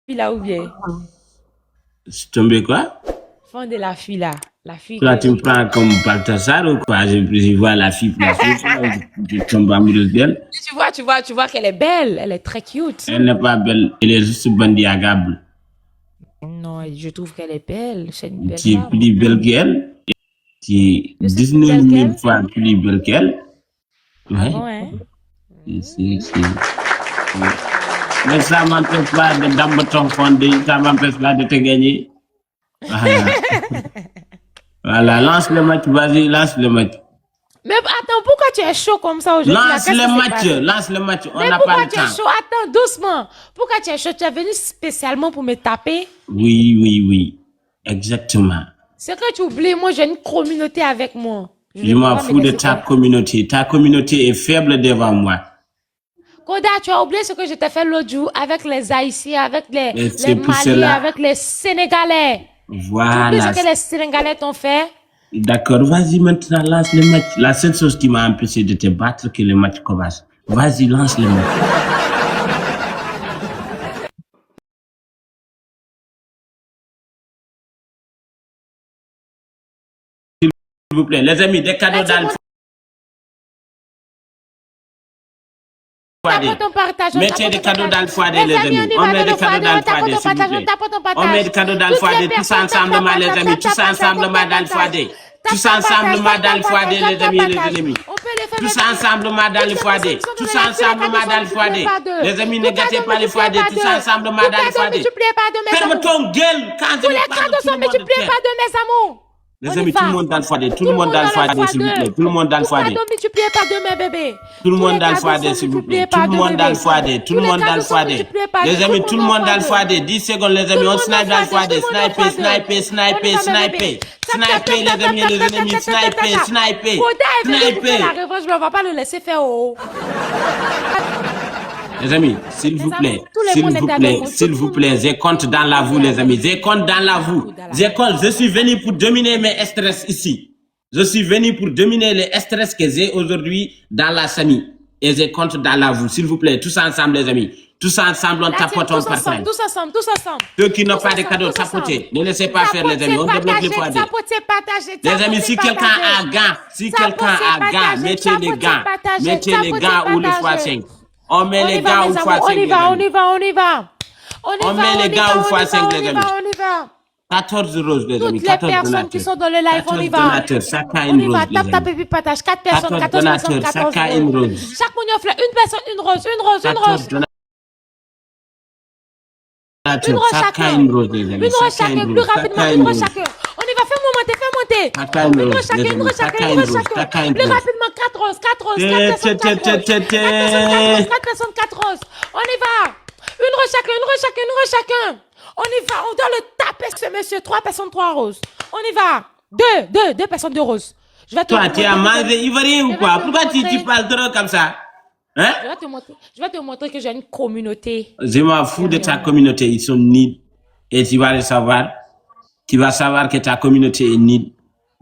Fila ou bien? Je suis tombé quoi? Fond de la fille là. La fille Toi, que... tu me prends comme Balthazar ou quoi? Je vois la fille pour la fille, je tombe amoureuse d'elle. Tu vois qu'elle est belle. Elle est très cute. Elle n'est pas belle, elle est juste bandiagable. Non, je trouve qu'elle est belle. C'est une belle Tu es femme. plus belle qu'elle. Tu es Je suis plus 19 belle 000 qu'elle. fois plus belle qu'elle. Ah Ouais. bon, hein? Mais ça m'empêche pas de d'emboîter ton fondé, ça m'empêche pas de te gagner. Voilà. Voilà, lance le match, vas-y, lance le match. Mais attends, pourquoi tu es chaud comme ça aujourd'hui? Lance le match, on Mais n'a pas pourquoi le tu es temps. chaud? Attends, doucement. Pourquoi tu es chaud? Tu es venu spécialement pour me taper? Oui, exactement. C'est que tu oublies, moi j'ai une communauté avec moi. Je m'en fous de ta communauté. Ta communauté est faible devant moi. Koda, tu as oublié ce que je t'ai fait l'autre jour avec les Haïtiens, avec les pour Maliens, cela. avec les Sénégalais. Tu oublies Voilà. ce que les Sénégalais t'ont fait? D'accord, vas-y maintenant, lance le match. La seule chose qui m'a empêché de te battre, c'est que le match commence. Vas-y, lance le match. S'il vous plaît, les amis, des cadeaux dans le foyer. Mettez des cadeaux dans le foyer, les amis. On met des cadeaux dans le foyer, s'il vous plaît. On met des cadeaux dans le foyer, tous ensemble, les amis. Tous ensemble dans le foyer. Tous ensemble dans le foyer, les amis. Tous ensemble dans le foyer. Tous ensemble dans le foyer. Les amis, ne gâtez pas le foyer. Tous ensemble dans le foyer. Ferme ton gueule quand je Tous les cadeaux sont multipliés par deux, mes amours. Les amis, tout le monde dans le foyer. Tout le monde dans le foyer, s'il vous plaît. Tout le monde dans le foyer. Cadeaux multipliés par deux, mes bébés. Tout le monde dans le foyer, s'il vous plaît. Tout le monde dans le foyer. Tout le monde dans le foyer. Les amis, tout le monde dans le foyer. 10 secondes, les amis. On snipe dans le foyer. Sniper. Sniper, les amis, sniper. La revanche, mais on va pas le laisser faire. Les amis, s'il vous plaît, je compte dans la vous, les amis. Je compte dans la vous. Je suis venu pour dominer mes stress ici. Je suis venu pour dominer les stress que j'ai aujourd'hui dans la famille. Et je compte dans la vous, s'il vous plaît. Tous ensemble, les amis. Tous ensemble, on tapote, on partage. Tous ensemble. Ceux qui n'ont pas de cadeaux, tapotez. Ne laissez pas faire, les amis. On débloque les foyers. Les amis, si quelqu'un a gants, mettez les gants. Mettez les gants ou les fois 5. On met les gants ou fois 5. On y va. On met les gants ou fois 5, les amis. On y va. 14 roses, les amis. Toutes les personnes qui sont dans le live, on y va. Chacun une rose. Tape et puis partage. 4 personnes, 14 personnes, 14 chacun une rose. Chaque mounion fleur, une personne, une rose. Chacun une rose, les amis. Une rose chacun, plus rapidement, une rose chacun. On y va, fais monter. Une rose chacun. Plus rapidement, 4 roses. 4 personnes, 4 roses. On y va. Une rose chacun. On y va, on doit le taper, ce monsieur. 3 personnes, 3 roses. On y va. 2 personnes, 2 roses. Toi, tu as mangé ivoirien ou quoi? Pourquoi tu parles trop comme ça? Hein? Je vais te montrer que j'ai une communauté. Je m'en fous de ta communauté, ils sont nuls. Et tu vas le savoir. Tu vas savoir que ta communauté est nulle.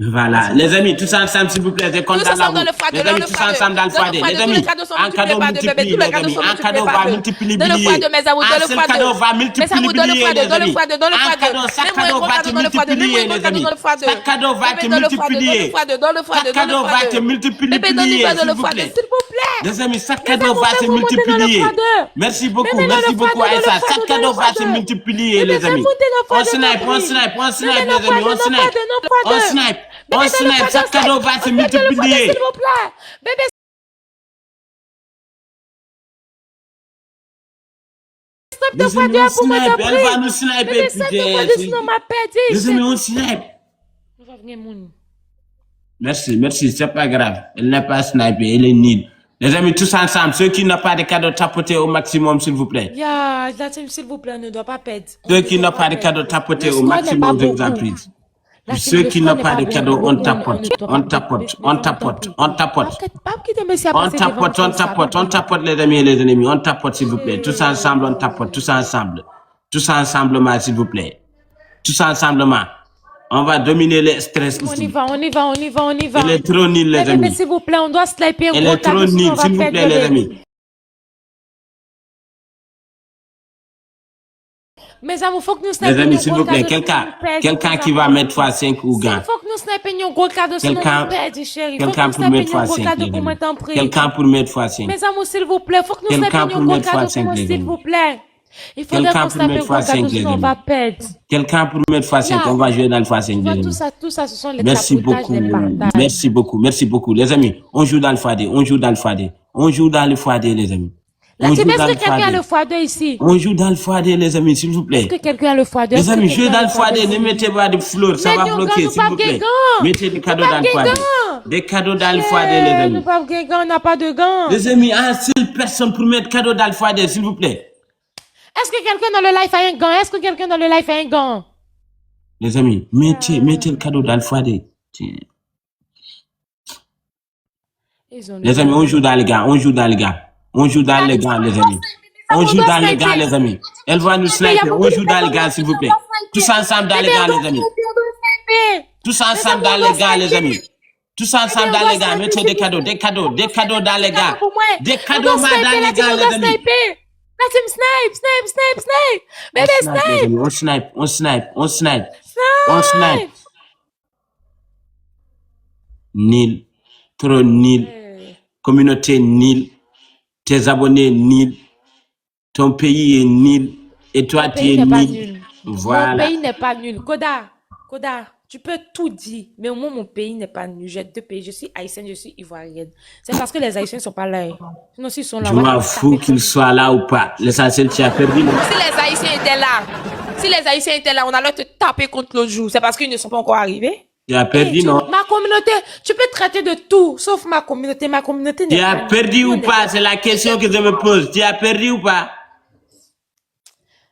Voilà. Les amis, tous ensemble, s'il vous plaît, je compte dans la roue. Les amis, tous ensemble dans le foyer. Les amis, un cadeau multiplie, les amis. Un cadeau va multiplier. Un seul cadeau va multiplier, les amis. Un cadeau, chaque cadeau va te multiplier, les amis. Chaque cadeau va te multiplier. Chaque cadeau va te multiplier, s'il vous plaît. Les amis, chaque cadeau va se multiplier. Merci beaucoup, Aïssa. Chaque cadeau va se multiplier, les amis. On snipe, les amis, on snipe. Chaque cadeau va se multiplier. S'il vous plaît. Bébé, elle va nous sniper. Les amis, on snipe. Merci, c'est pas grave. Elle n'est pas snipée, elle est nulle. Les amis, tous ensemble, ceux qui n'ont pas de cadeaux, tapotez au maximum, s'il vous plaît. La team, s'il vous plaît, ne doit pas perdre. Ceux qui n'ont pas de cadeaux, tapotez au maximum d'exemplaires. Ceux qui n'ont pas de cadeaux, on tapote, les amis et les ennemis, on tapote, s'il vous plaît. Tous ensemble, on tapote, tous ensemblement, s'il vous plaît. Tous ensemblement. On va dominer les stress ici. On y va. Elle est trop nulle, les amis. S'il vous plaît, on doit sniper. Elle est trop nulle, s'il vous plaît, les amis. Mes amours, faut que nous Les snipions amis, un s'il gros vous plaît, cadeau quelqu'un qui va mettre x5 ou gain. Faut que nous snipions un gros cadeau sur Quelqu'un- notre père, chérie. Quelqu'un pour mettre x5, pour moi, t'en prie. Quelqu'un pour mettre x5. Mes amours, s'il vous plaît, faut que nous Quelqu'un snipions pour un gros mettre cadeau x5, pour moi, les s'il amis. vous plaît. Il faudrait Quelqu'un qu'on pour snipe un mettre gros x5, cadeau, les sinon on amis. va perdre. Quelqu'un pour mettre x5, Là. on va jouer dans le x5, Tu les vois, amis. tout ça, ce sont les Merci tapotages, beaucoup. les partages. Merci beaucoup. Les amis, on joue dans le x2. On joue dans le x2. On joue dans le x2, les amis. Là, On tu joue mets dans que le quelqu'un a le x2. x2 ici? On joue dans le x2, les amis, s'il vous plaît. Est-ce que quelqu'un a le x2? Les amis, jouez dans le x2. Ne mettez pas de fleurs, ça va nous, bloquer, nous s'il pas vous plaît. guéguants. Mettez des cadeaux Nous dans pas le x2. guéguants. Des cadeaux dans le x2, les Nous amis. pas gants, on n'a pas de gants. Les amis, un seul personne pour mettre cadeau dans le x2, s'il vous plaît. Est-ce que quelqu'un dans le live a un gant? Est-ce que quelqu'un dans le live a un gant? Les amis, mettez le cadeau dans le x2. Les amis, on joue dans les gars, on joue dans les gars. On joue dans les gars, les amis. On joue dans les gars, les amis. Elle va nous sniper. On joue dans les gars, s'il vous plaît. Tous ensemble dans les gars, les amis. Tous ensemble dans les gars, les amis. Tous ensemble dans les gars. Mettez des cadeaux dans les gars. Des cadeaux dans les gars, les amis. Snipe. Bébé, snipe. On snipe. Nil. Trop nil. Communauté nil. Tes abonnés nil. Ton pays est nil. Et toi, tu es nil. Voilà. Mon pays n'est pas nul. Koda, tu peux tout dire, mais au moins mon pays n'est pas nul. J'ai 2 pays. Je suis haïtienne, je suis ivoirienne. C'est parce que les haïtiens ne sont pas là. Sinon, s'ils sont là, Je m'en fous qu'ils soient là ou pas. L'essentiel, tu as perdu. Si les haïtiens étaient là, on allait te taper contre l'autre jour. C'est parce qu'ils ne sont pas encore arrivés. Tu as perdu, non? Ma communauté, tu peux traiter de tout, sauf ma communauté. Ma communauté n'est Tu pas as perdu ou pas? C'est la question que je me pose. Tu as perdu ou pas?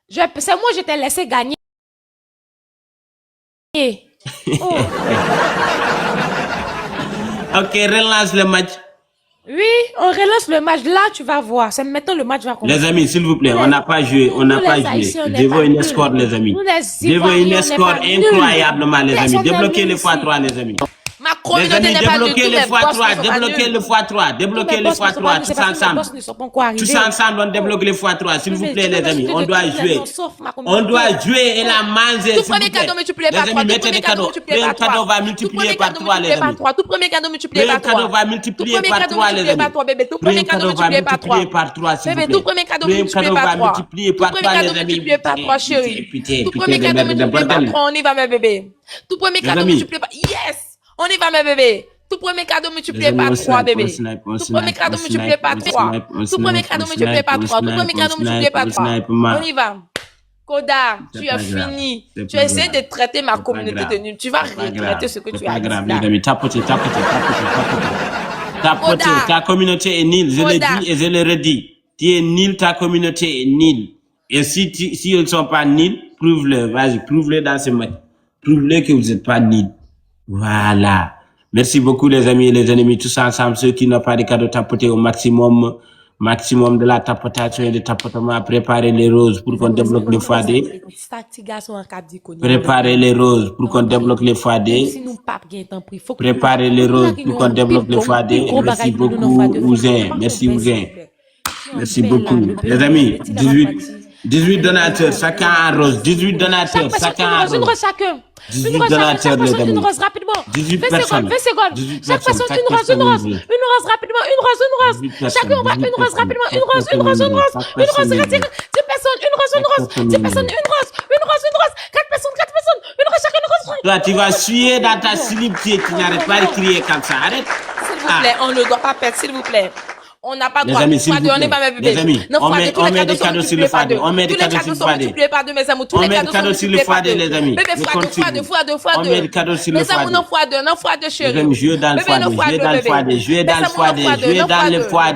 C'est moi, je t'ai laissé gagner. Oh. Ok, relance le match. Oui, on relance le match. Là, tu vas voir. C'est maintenant le match va commencer. Les amis, s'il vous plaît, on n'a pas joué. Devant une escorte, les amis. Devant une escorte incroyablement, les amis. Débloquez le x3, les amis. Ma communauté n'est pas débloquez le x3, débloquez le x3, débloquez le x3, tous ensemble. Tous ensemble, on débloque le x3, s'il vous plaît, les amis. On doit jouer. On doit jouer et la manger. Tout premier cadeau multiplié par 3. Mettez des cadeaux. Le cadeau va multiplier par 3, les amis. Tout premier cadeau multiplié par 3. Le cadeau va multiplier par 3, les amis. Tout premier cadeau multiplié par 3. Bébé, tout premier cadeau multiplié par 3. Tout premier cadeau multiplié par 3, chérie. Tout premier cadeau multiplié par 3, on y va, mes bébés. Tout premier cadeau multiplié par... Yes! On y va, mes bébés. Tout premier cadeau multiplié par 3, bébé. Tout premier cadeau multiplié par 3. Tout premier cadeau multiplié par 3. Tout premier cadeau multiplié par 3. On y va. Koda, tu as fini. Tu essaies de traiter ma communauté de nulle. Tu vas regretter ce que tu as dit là. Tapoter. Ta communauté est nulle. Je l'ai dit et je le redis. Tu es nul, ta communauté est nulle. Et si ils ne sont pas nuls, prouve-le. Vas-y, prouve-le dans ce match. Prouve-le que vous n'êtes pas nuls. Voilà. Merci beaucoup les amis et les ennemis, tous ensemble, ceux qui n'ont pas de cadeaux, tapoter au maximum de la tapotation et de tapotement, préparer les roses pour qu'on débloque le x2. Préparer les roses pour qu'on débloque le x2. Préparer les roses pour qu'on débloque le x2. Merci beaucoup Ouzin, merci beaucoup. Les amis, 18 donateurs, chacun en rose. 18 donateurs, chacun en rose. Une rose chacun. 18 donateurs, les amis. Une rose rapidement. 18 20 personnes. secondes. Chaque personne, une rose rapidement. Une rose. Chacun, on va une rose rapidement. Une rose. 10 personnes, une rose. 10 personnes, une rose. 4 personnes, une rose chacun, une rose. Toi, tu vas suer dans ta slip, tu n'arrêtes pas de crier comme ça. Arrête. S'il vous plaît, on ne doit pas perdre, s'il vous plaît. On n'a pas Les droit. amis, s'il vous plaît. On n'est pas mes bébés. Les amis, on met des cadeaux sur le x2. On met des cadeaux sur le x2. Multipliés par 2, mes amours. On met des cadeaux sur le x2, les amis. Bébé, x2. On met des cadeaux sur le mes amours, x2. non x2, chérie. Les amis, jouez dans le x2, jouez dans le x2,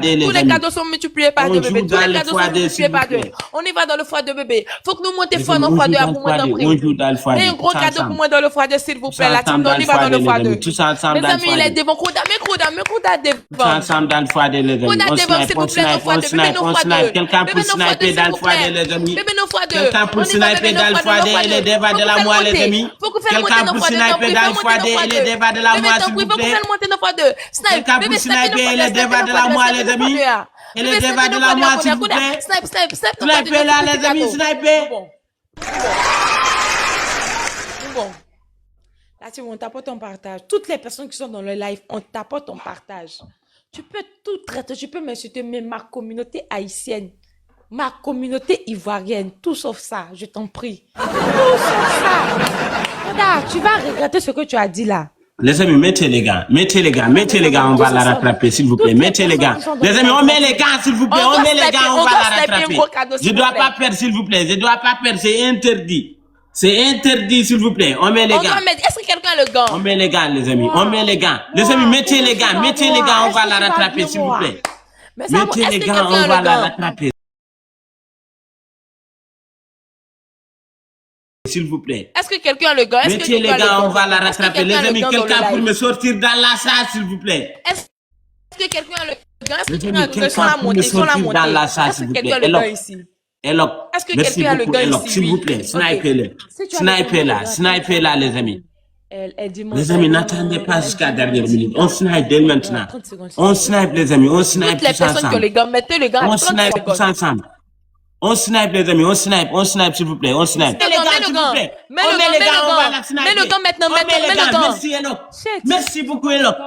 les tous les amis. cadeaux sont multipliés par 2, bébé. Tous les cadeaux sont multipliés par 2. On y va dans le x2, bébé. Faut que nous montions fort dans le x2 pour moi dans le prix. On joue dans le x2. Mais un gros cadeau pour moi dans le x2, s'il vous plaît. La team, on y va dans le x2. Tous ensemble Mes dans le amis, il est x2. devant. Koda devant. Tous ensemble dans le x2, les amis. Koda devant, s'il vous plaît. On snipe. Quelqu'un pour sniper dans le x2, les amis. Quelqu'un pour sniper dans le x2 et les débats de la moelle, les amis. Quelqu'un pour sniper dans le x2 et les débats de la moelle, s'il vous plaît. Quelqu'un pour sniper et les débats de la moelle, les amis. Et les débats de la moelle, s'il vous plaît. Sniper là, les amis, sniper. Bon. Là, on t'apporte ton partage. Toutes les personnes qui sont dans le live, on t'apporte ton partage. Tu peux tout traiter, tu peux m'insulter, mais ma communauté haïtienne, ma communauté ivoirienne, tout sauf ça, je t'en prie. Tout sauf ça. Regarde, tu vas regretter ce que tu as dit là. Les amis, mettez les gars, on va la rattraper, s'il vous plaît. Mettez les gars. Les amis, on met les gars, s'il vous plaît. On met les gars, on va la rattraper. Je dois pas perdre, s'il vous plaît. Je dois pas perdre, c'est interdit. C'est interdit, s'il vous plaît. On met les gars. Est-ce que quelqu'un a le gant? On met les gars, les amis. On met les gars. Les amis, mettez les gars, on va la rattraper, s'il vous plaît. Mettez les gars, on va la rattraper. S'il vous plaît. Est-ce que quelqu'un a le gant? Mettez les gars, on va la rattraper. Les amis, quelqu'un pour me sortir dans la salle, s'il vous plaît. Est-ce que quelqu'un a le gant? Est-ce que quelqu'un pour me sortir dans la salle, s'il vous plaît. Est-ce que quelqu'un a le gant ici? S'il vous plaît, snipez-le. Snipez-la, les amis. Les amis, n'attendez pas jusqu'à la dernière minute. On snipe dès maintenant. On snipe, les amis. On snipe tous ensemble. On snipe tous ensemble. On snipe, les amis. On snipe, s'il vous plaît. On snipe. Mets le gant, mets le gant maintenant, mets le gant. Merci, Enoch. Merci beaucoup, Enoch.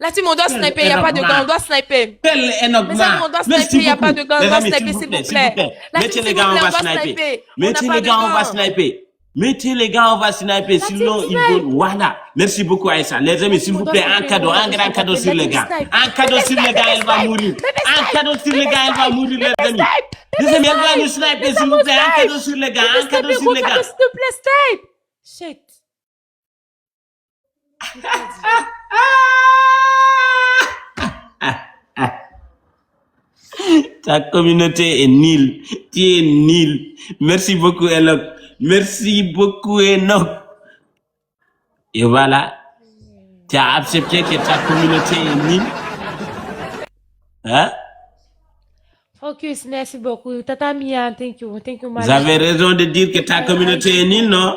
La team, on doit sniper, il n'y a pas de gants, on doit sniper. Enoch, on doit sniper, il n'y a pas de gants, on doit sniper, s'il vous plaît. Mettez les gars, on va sniper. Mettez les gars, on va sniper. Mettez les gars, on va sniper. Sinon, ils vont. Voilà. Merci beaucoup, Aïssa. Les amis, s'il vous plaît, un cadeau, un grand cadeau sur les gars. Un cadeau sur les gars, elle va mourir. Un cadeau sur les gars, elle va mourir, les amis. Les amis, elle va nous sniper, s'il vous plaît. Un cadeau sur les gars, un cadeau sur les gars. S'il te plaît, snipe. Shit. Ta communauté est nulle. Tu es nul. Merci beaucoup, Enoch. Merci beaucoup, Enoch. Et voilà. Tu as accepté que ta communauté est nulle. Hein? Focus, merci beaucoup. Tata Mia, thank you. Vous avez raison de dire que ta communauté est nulle, non?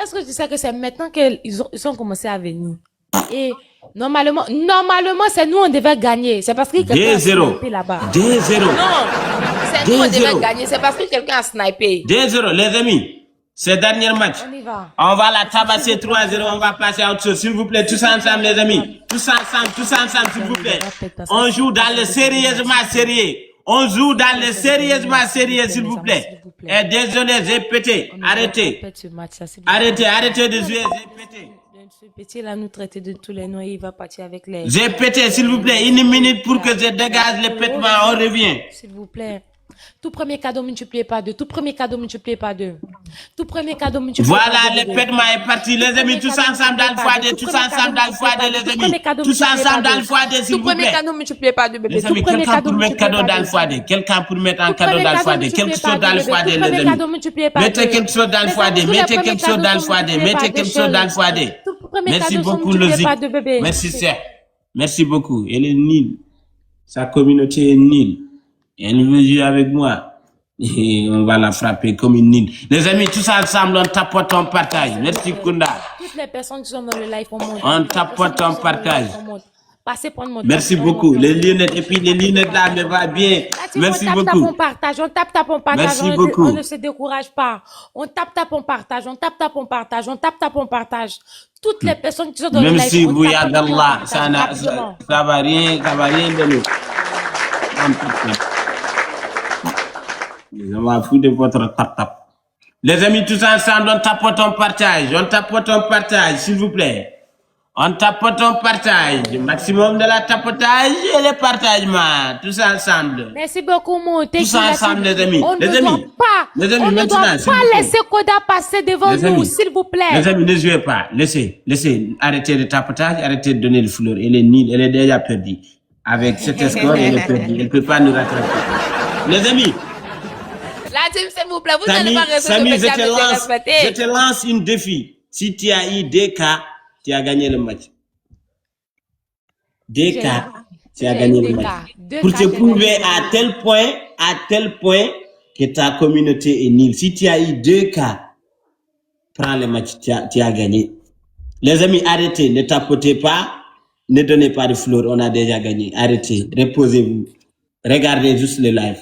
Est-ce que tu sais que c'est maintenant qu'ils ont commencé à venir? Et normalement, c'est nous on devait gagner. C'est parce que quelqu'un a snipé là-bas. 2-0. Non, c'est nous on devait gagner. C'est parce que quelqu'un a snipé. 2-0, les amis. Ce dernier match. On y va. On va la tabasser 3-0. On va passer à autre chose. S'il vous plaît, tous ensemble, les amis. Tous ensemble, s'il vous plaît. On joue dans le sérieusement sérieux. On joue dans le sérieusement sérieux, s'il vous plaît. Et désolé, j'ai pété. Arrêtez. Arrêtez de jouer, j'ai pété. Ce petit là nous traiter de tous les noms et il va partir avec les... J'ai pété, s'il vous plaît. Une minute pour que je dégage le pétement. On revient. S'il vous plaît. Tout premier cadeau multiplié par 2. Tout premier cadeau multiplié par 2. Tout premier cadeau multiplié par 2. Voilà, le pétement est parti. Les amis, tous ensemble dans le foyer. Tous ensemble dans le foyer, les amis. Tous ensemble dans le foyer, s'il vous plaît. Tout premier cadeau multiplié par 2, bébé. Les amis, quelqu'un pour mettre cadeau dans le foyer. Quelqu'un pour mettre un cadeau dans le foyer. Quelque chose dans le foyer, les amis. Mettez quelque chose dans le foyer. Mettez quelque chose dans le foyer. Mettez quelque chose dans le foyer. Merci beaucoup, Lozic. Merci, sœur. Merci beaucoup. Elle est nulle. Sa communauté est nulle. Elle veut jouer avec moi. Et on va la frapper comme une nulle. Les amis, tous ensemble, on tapote, on partage. Merci, Kunda. Toutes les personnes qui sont dans le live, on monte. On tapote, on partage. Passez prendre mon Merci beaucoup. Les lunettes, et puis les lunettes là me va bien. Merci beaucoup. On tape, on tape, on partage. Merci beaucoup. On ne se décourage pas. On tape, on partage. On tape, on partage. On tape, on partage. Toutes les personnes qui sont dans le live. Même si vous y a d'Allah, ça va rien de nous. On va foutre de votre tap-tap. Les amis, tous ensemble, on tapote, on partage. On tapote, on partage, s'il vous plaît. On tapote, on partage. Maximum de la tapotage et le partagement. Tous ensemble. Merci beaucoup, mon. Tous ensemble, les amis. On ne doit pas laisser Koda passer devant nous, s'il vous plaît. Les amis, ne jouez pas. Laissez. Arrêtez le tapotage, arrêtez de donner le fleur. Elle est nulle, elle est déjà perdue. Avec cet score, elle est perdue. Elle ne peut pas nous rattraper. Les amis. La team, s'il vous plaît, vous n'allez pas rester je te lance un défi. Si tu as eu 2 cas, tu as gagné le match. 2 cas, tu as gagné le match. Pour te prouver à tel point que ta communauté est nulle. Si tu as eu 2 cas, prends le match, tu as gagné. Les amis, arrêtez, ne tapotez pas, ne donnez pas de fleurs, on a déjà gagné. Arrêtez, reposez-vous. Regardez juste le live.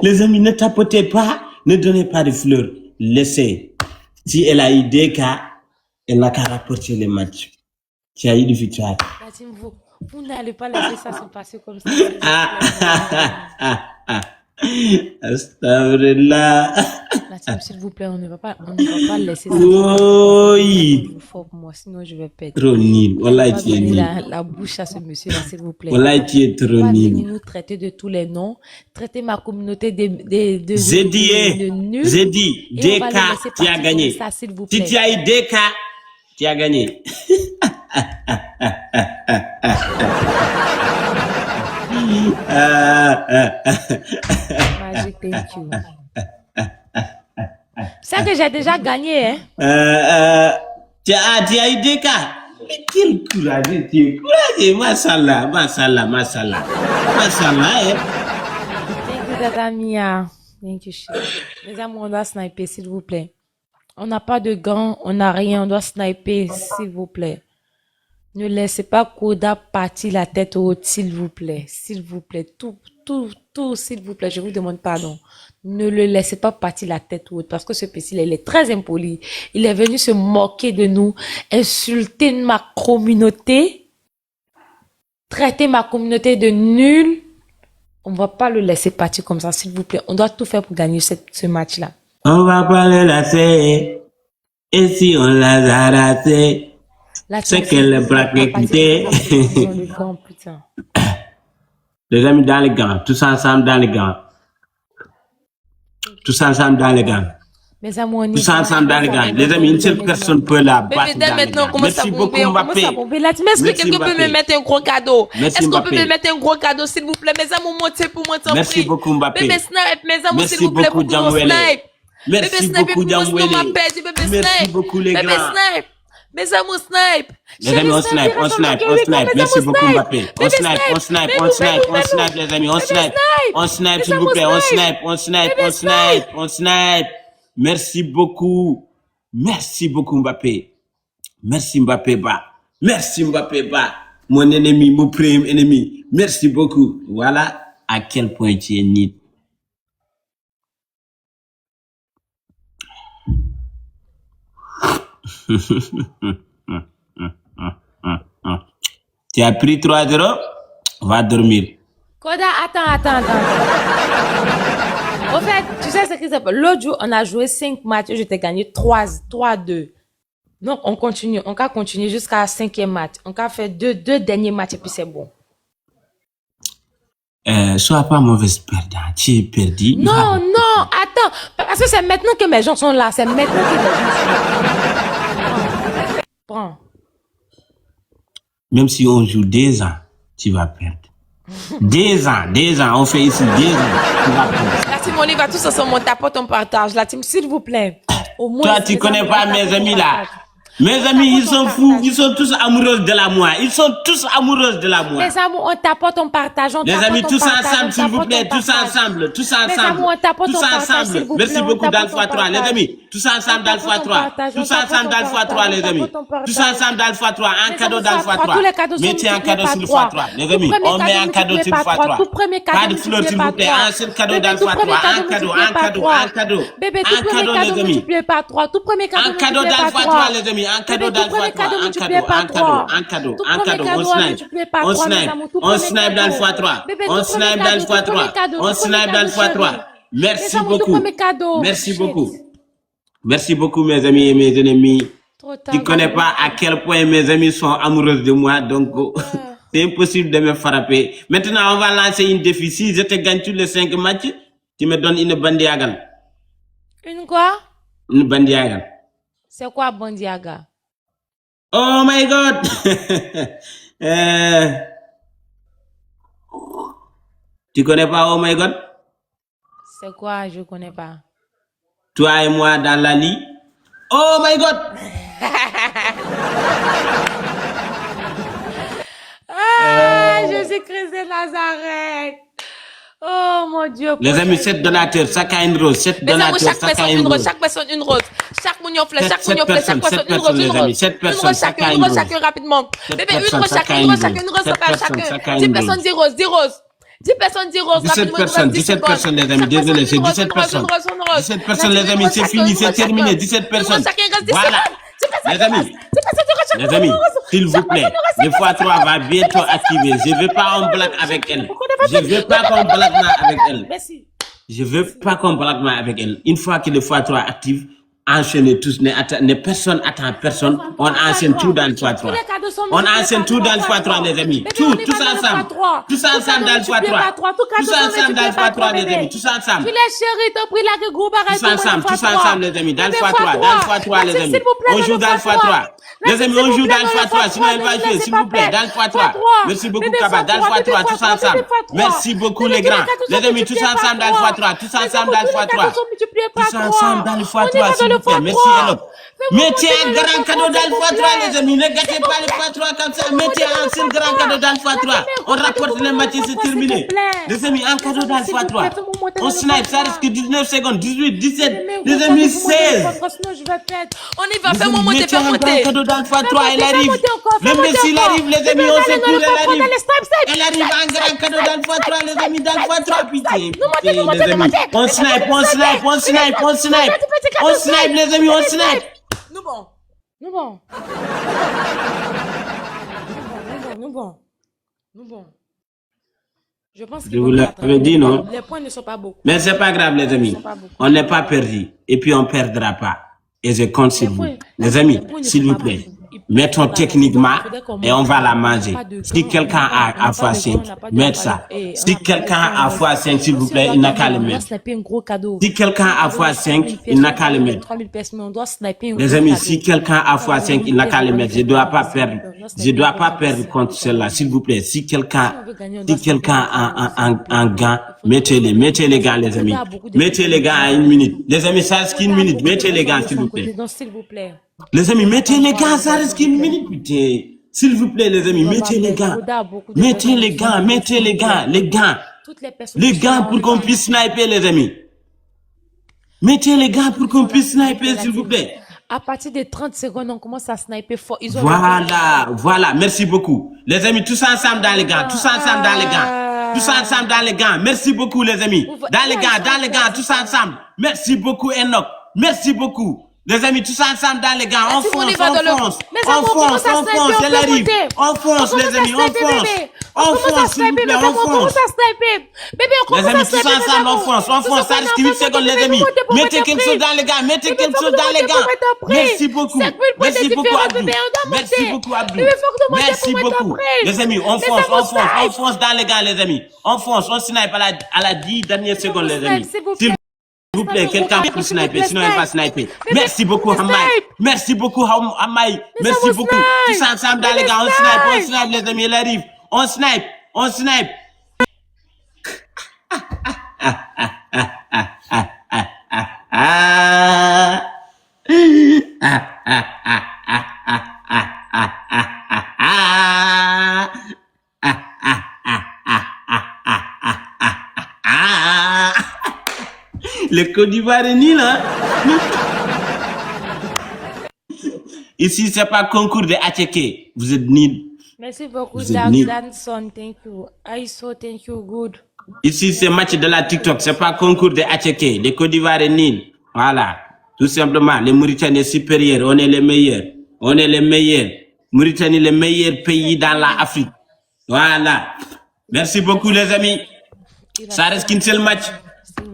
Les amis, ne tapotez pas, ne donnez pas de fleurs. Laissez. Si elle a eu des cas, elle n'a qu'à rapporter les matchs. Tu as eu des victoires. Vous n'allez pas laisser ça se passer comme ça. Astaghfirullah. S'il vous plaît, on ne va pas laisser ça. Oui. Fort pour moi, sinon je vais perdre. Trop nul. Wallah, tu es nul. La bouche à ce monsieur-là, s'il vous plaît. Wallah, tu es trop nul. Venir nous traiter de tous les noms, traiter ma communauté de nul. Zedi, DK, tu as gagné. Ça, s'il vous plaît. Si tu as eu DK, tu as gagné. Magic, thank you. C'est que j'ai déjà gagné, hein? Tu as eu DK. Mais quel courage, tu es courageux. Mashallah, mashallah, mashallah. Mashallah, hein? Thank you, Tata Mia. Thank you, shit. Les amis, on doit sniper, s'il vous plaît. On n'a pas de gants, on n'a rien, on doit sniper, s'il vous plaît. Ne laissez pas Koda partir la tête haute, s'il vous plaît. S'il vous plaît. Tout, s'il vous plaît. Je vous demande pardon. Ne le laissez pas partir la tête haute parce que ce petit, il est très impoli. Il est venu se moquer de nous, insulter ma communauté, traiter ma communauté de nulle. On va pas le laisser partir comme ça, s'il vous plaît. On doit tout faire pour gagner ce match-là. On va pas le lasser. Et si on l'a arrêté? C'est qu'elle est braquée. Les amis dans les gants, tous ensemble dans les gants. Tous ensemble dans les gants. Mes amis, tous ensemble dans les gants. Les amis, une seule personne peut la battre dans les gants. Merci beaucoup Mbappé. Est-ce que quelqu'un peut me mettre un gros cadeau? Est-ce qu'on peut me mettre un gros cadeau, s'il vous plaît? Mes amis, montez pour moi, t'en prie. Merci beaucoup Mbappé. Bébé snipe, mes amis, s'il vous plaît, pour qu'on snipe. Merci beaucoup Jamwele. Merci beaucoup les grands. Bébé snipe. Mes amis, snipe. Les amis, on snipe. Merci beaucoup Mbappé. On snipe, les amis, on snipe, s'il vous plaît, on snipe. Merci beaucoup Mbappé. Merci Mbappé Ba. Mon ennemi, mon premier ennemi. Merci beaucoup. Voilà à quel point tu es nul. Tu as pris 3-0, va dormir. Koda, attends. Au fait, tu sais ce qui s'est passé? L'autre jour, on a joué 5 matchs et je t'ai gagné 3-2. Donc, on continue. On va continuer jusqu'à 5e match. On va faire deux derniers matchs et puis c'est bon. Sois pas mauvaise perdant. Tu es perdu. Non, attends. Parce que c'est maintenant que mes gens sont là. C'est maintenant que mes gens sont là. Prends. Même si on joue 2 ans, tu vas perdre. 2 ans, on fait ici 2 ans, tu vas perdre. La team, on y va tous ensemble, on tapote, on partage. La team, s'il vous plaît. Au moins, toi, tu connais pas mes amis là. Mes amis, ils sont fous, ils sont tous amoureux de la moi. Mes amis, on tapote, on partage. Les amis, tous ensemble, s'il vous plaît, tous ensemble. Merci beaucoup dans le x3, les amis. Tous ensemble dans le x3. Les amis. Tous ensemble dans le x3. Un cadeau dans le x3. Mettez un cadeau sur le x3. Les amis, on met un cadeau sur le x3. Pas de fleurs, s'il vous plaît. Un seul cadeau dans le x3. Un cadeau. Bébé, tout premier cadeau multiplié par 3. Tout premier cadeau dans le x3, les amis. Un cadeau dans le x3. Un cadeau. On snipe dans le x3. Merci beaucoup mes amis et mes ennemis. Tu connais pas à quel point mes amis sont amoureux de moi, donc c'est impossible de me frapper. Maintenant, on va lancer une défi. Si je te gagne tous les 5 matchs, tu me donnes une bandiaga. Une quoi? Une bandiaga. C'est quoi bandiaga? Oh my God! Tu connais pas Oh my God? C'est quoi? Je connais pas. Toi et moi dans la lit. Oh my God! Jésus-Christ de Nazareth. Oh mon Dieu. Les amis, 7 donateurs, chacun une rose. 7 donateurs, chacun une rose. Chaque personne une rose. Chaque mounion flèche, chaque Sept mounion flèche, chaque personne une rose, une rose. 7 personnes, chacun une rose. Chacun rapidement. Bébé, une rose, chacun, une rose, chacun. 10 personnes, 10 roses, 10 roses. 10 personnes, 10 roses. 17 personnes, 17 personnes, les amis. Désolé, c'est 17 personnes. 17 personnes, les amis, c'est fini, c'est terminé. 17 personnes. Voilà. Les amis, s'il vous plaît, le x3 va bientôt activer. Je ne veux pas en blague avec elle. Je ne veux pas qu'on blague avec elle. Je ne veux pas qu'on blague avec elle. Une fois que le x3 active, enchaînez tous, ne personne attend personne, on enchaîne tout dans le x3. On enchaîne tout dans le x3, les amis. Tout, tous ensemble. Tous ensemble dans le x3. Tous ensemble dans le x3, les amis. Tous ensemble. Tous ensemble, les amis. Dans le x3, les amis. On joue dans le x3. Les amis, on joue dans le x3. Sinon, elle va jouer, s'il vous plaît, dans le x3. Merci beaucoup, Kaba. Dans le x3, tous ensemble. Merci beaucoup, les grands. Les amis, tous ensemble dans le x3. Tous ensemble dans le x3. Tous ensemble dans le x3, s'il vous plaît. Merci, Enoch. Mettez un grand cadeau dans le x3, les amis. Ne gâtez pas le x3 comme ça. Mettez un seul grand cadeau dans le x3. On rapporte le match, c'est terminé. Les amis, un cadeau dans le x3. On snipe, ça risque 19 secondes, 18, 17. Les amis, 16. On y va, fais-moi monter, fais monter. Mettez un cadeau dans le x3, elle arrive. Le Messi, il arrive, les amis, on secoue, elle arrive. Elle arrive, un grand cadeau dans le x3, les amis, dans le x3, pitié. Les amis, on snipe, on snipe, on snipe, on snipe. On snipe, les amis, on snipe. Nous bon. Je pense que je vous l'avais dit, non? Les points ne sont pas beaucoup. Mais c'est pas grave, les amis. On n'est pas perdu. Et puis on perdra pas. Et je compte sur vous. Les amis, s'il vous plaît, mettons techniquement et on va la manger. Si quelqu'un a x5, mettez ça. Si quelqu'un a x5, s'il vous plaît, il n'a qu'à le mettre. Si quelqu'un a x5, il n'a qu'à le mettre. Les amis, si quelqu'un a x5, il n'a qu'à le mettre. Je dois pas perdre contre celle-là, s'il vous plaît. Si quelqu'un a un gant, mettez les gants, les amis. Mettez les gants à 1 minute. Les amis, ça reste qu'une minute. Mettez les gants, s'il vous plaît. Les amis, mettez les gants, ça reste qu'une minute, putain. S'il vous plaît, les amis, mettez les gants. Mettez les gants, mettez les gants, les gants. Les gants pour qu'on puisse sniper, les amis. Mettez les gants pour qu'on puisse sniper, s'il vous plaît. À partir de 30 secondes, on commence à sniper fort. Voilà, merci beaucoup. Les amis, tous ensemble dans les gants, tous ensemble dans les gants. Tous ensemble dans les gants. Merci beaucoup, les amis. Dans les gants, tous ensemble. Merci beaucoup, Enoch. Merci beaucoup. Les amis, tous ensemble dans les gars, on fonce, elle arrive. On fonce, les amis, on fonce, s'il vous plaît, on fonce. Les amis, tous ensemble, on fonce, ça reste 8 secondes, les amis. Mettez quelque chose dans les gars, mettez quelque chose dans les gars. Merci beaucoup, Abdou. Merci beaucoup, Abdou. Merci beaucoup. Les amis, on fonce dans les gars, les amis. On fonce, on snipe à la 10 dernières secondes, les amis. S'il vous plaît, quelqu'un peut sniper, sinon elle va sniper. Merci beaucoup, Hamay. Merci beaucoup, Hamay. Merci beaucoup. Tous ensemble dans les gars, on snipe, les amis, elle arrive. On snipe. Le Côte d'Ivoire est nul, hein? Ici, c'est pas concours de HK. Vous êtes nul. Merci beaucoup, Danson. Thank you. ISO, thank you. Good. Ici, c'est match de la TikTok. C'est pas concours de HK. Le Côte d'Ivoire est nul. Voilà. Tout simplement, les Mauritaniens supérieurs. On est les meilleurs. Mauritanie, le meilleur pays dans l'Afrique. Voilà. Merci beaucoup, les amis. Ça reste qu'un seul match.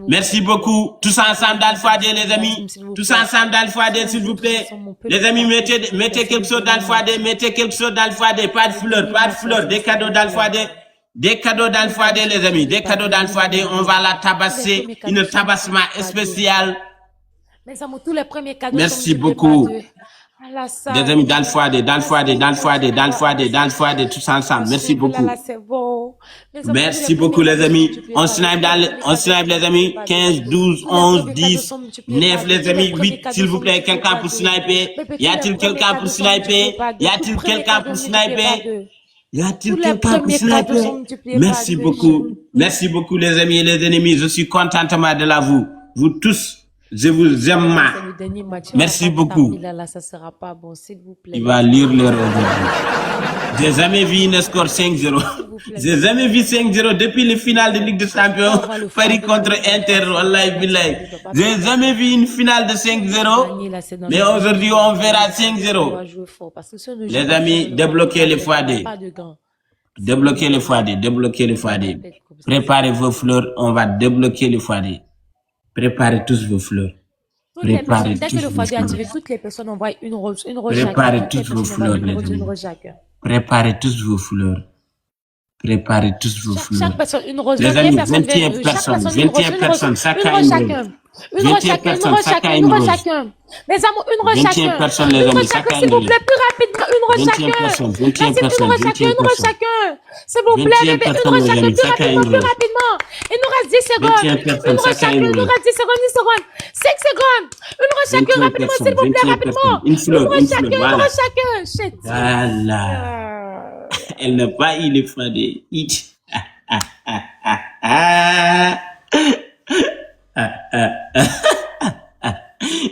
Merci beaucoup. Tous ensemble dans le foyer, les amis. Tous ensemble dans le foyer, s'il vous plaît. Les amis, mettez quelque chose dans le foyer. Mettez quelque chose dans le foyer. Pas de fleurs. Des cadeaux dans le foyer. Des cadeaux dans le foyer, les amis. Des cadeaux dans le foyer. On va la tabasser. Une tabassement spécial. Merci beaucoup. Les amis, dans le foyer, tous ensemble. Merci beaucoup. Merci beaucoup, les amis. On snipe, les amis. 15, 12, 11, 10, 9, les amis. 8, s'il vous plaît. Quelqu'un pour sniper? Y a-t-il quelqu'un pour sniper? Merci beaucoup. Merci beaucoup les amis et les ennemis. Je suis contentement de la vous. Vous tous, je vous aime. Merci beaucoup. Ça sera pas bon, s'il vous plaît. Il va lire l'heure aujourd'hui. J'ai jamais vu une score 5-0. J'ai jamais vu 5-0 depuis le final de Ligue des Champions. Paris contre Inter. Wallahi billahi. J'ai jamais vu une finale de 5-0. Mais aujourd'hui, on verra 5-0. Les amis, débloquez les x2. Débloquez les x2. Débloquez les x2. Préparez vos fleurs. On va débloquer les x2. Préparez tous vos fleurs. Préparez dès que le x2 est activé, toutes les personnes envoient une rose Préparez toutes vos fleurs, les amis. Préparez tous vos fleurs. Préparez tous vos fleurs. Chaque personne, une rose. Les amis, 21 personnes. 21 personnes. Chacun une rose. Une rose chacun. Mes amours, une rose chacun. 21 personnes, les amis. Chacun s'il vous plaît, plus rapidement. Une rose chacun. 21 personnes. 21 personnes. S'il vous plaît, bébé. Une rose chacun. Plus rapidement. Il nous reste 10 secondes. Une rose chacun. Il nous reste 10 secondes. 10 secondes. 5 secondes. Une rose chacun. Rapidement, s'il vous plaît, rapidement. Une fleur. Une rose chacun. Une rose chacun. Shit. Voilà. Elle n'a pas eu le frein de hit.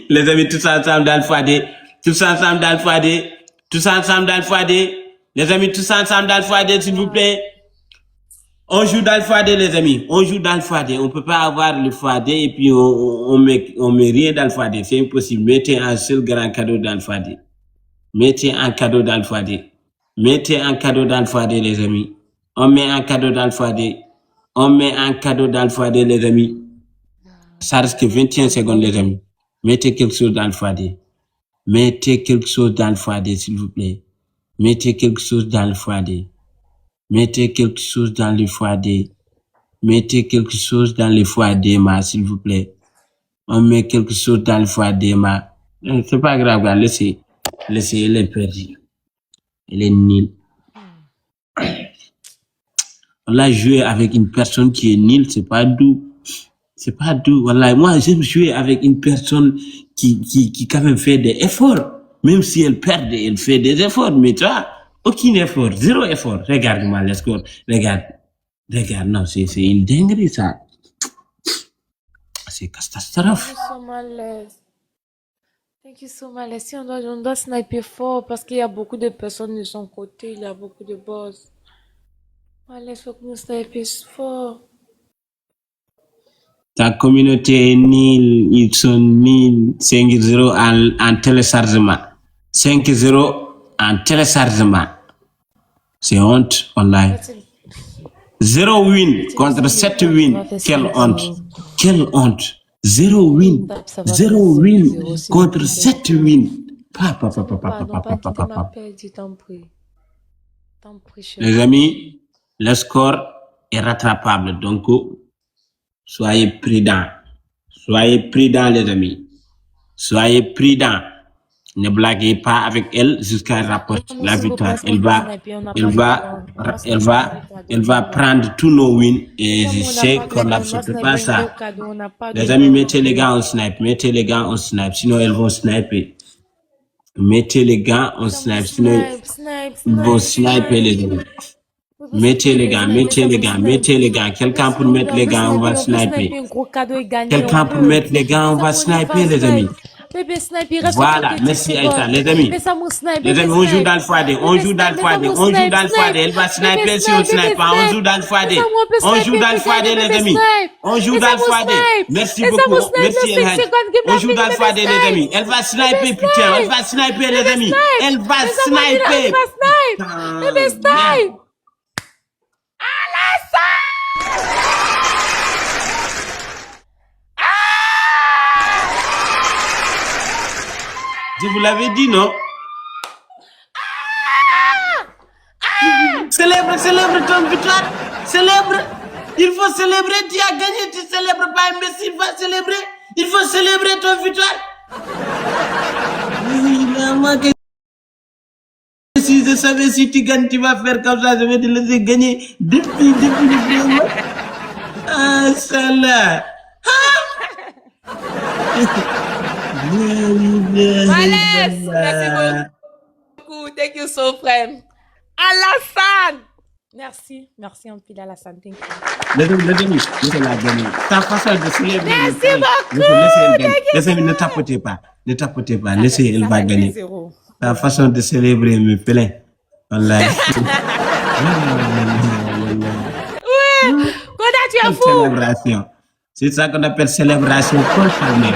Les amis, tous ensemble dans le x2. Tous ensemble dans le x2. Tous ensemble dans le x2. Les amis, tous ensemble dans le x2, s'il vous plaît. On joue dans le x2, les amis. On joue dans le x2. On peut pas avoir le x2 et puis on met rien dans le x2. C'est impossible. Mettez un seul grand cadeau dans le x2. Mettez un cadeau dans le x2. Mettez un cadeau dans le x2, les amis. On met un cadeau dans le x2. On met un cadeau dans le x2, les amis. Ça reste que 21 secondes, les amis. Mettez quelque chose dans le x2. Mettez quelque chose dans le x2, s'il vous plaît. Mettez quelque chose dans le x2. Mettez quelque chose dans le x2. Mettez quelque chose dans le x2, ma, s'il vous plaît. On met quelque chose dans le x2, ma. C'est pas grave, laissez, elle est perdue. Elle est nulle. On a joué avec une personne qui est nulle, c'est pas doux. C'est pas doux. Voilà. Moi, j'aime jouer avec une personne qui quand même fait des efforts. Même si elle perd, elle fait des efforts. Mais toi, aucun effort, zéro effort. Regarde-moi les scores. Regarde, non, c'est une dinguerie, ça. C'est catastrophe. Thank you so much. Si on doit sniper fort parce qu'il y a beaucoup de personnes de son côté, il y a beaucoup de boss. Il faut que nous sniper fort. Ta communauté est nulle, ils sont nuls. 5-0 en téléchargement. 5-0 en téléchargement. C'est honte, online. 0 win contre 7 win. Quelle honte. Quelle honte. 0 win. 0 win contre 7 win. Les amis, le score est rattrapable. Donc, soyez prudents. Soyez prudents, les amis. Soyez prudents. Ne blaguez pas avec elle jusqu'à rapporter la victoire. Elle va prendre tous nos wins et je sais qu'on n'accepte pas ça. Les amis, mettez les gars en snipe. Mettez les gars en snipe. Sinon, elles vont sniper. Mettez les gars en snipe. Sinon, ils vont sniper les amis. Mettez les gars, mettez les gars, mettez les gars. Quelqu'un pour mettre les gars, on va sniper. Quelqu'un pour mettre les gars, on va sniper, les amis. Voilà, merci Aïta, les amis. Les amis, on joue dans le x2, on joue dans le x2, on joue dans le x2. Elle va sniper si on snipe pas, on joue dans le x2. On joue dans le x2, les amis. On joue dans le x2. Merci beaucoup, merci Elhaj. On joue dans le x2, les amis. Elle va sniper, putain, elle va sniper, les amis. Elle va sniper. Bébé snipe. Je vous l'avais dit, non? Célèbre, célèbre ton victoire. Célèbre. Il faut célébrer. Tu as gagné, tu célèbres pas, imbécile. Va célébrer. Il faut célébrer ton victoire. Si je savais si tu gagnes, tu vas faire comme ça. Je vais te laisser gagner depuis le moment. Ah, ça là. Merci beaucoup. Thank you so, frère. Alassane. Merci. Merci en pile à la santé. Les amis, laissez la gagner. Ta façon de célébrer. Merci beaucoup. Les amis, ne tapotez pas. Ne tapotez pas. Laissez, elle va gagner. Ta façon de célébrer me plaît. Wallahi. Ouais. Koda, tu es fou. Célébration. C'est ça qu'on appelle célébration conformée.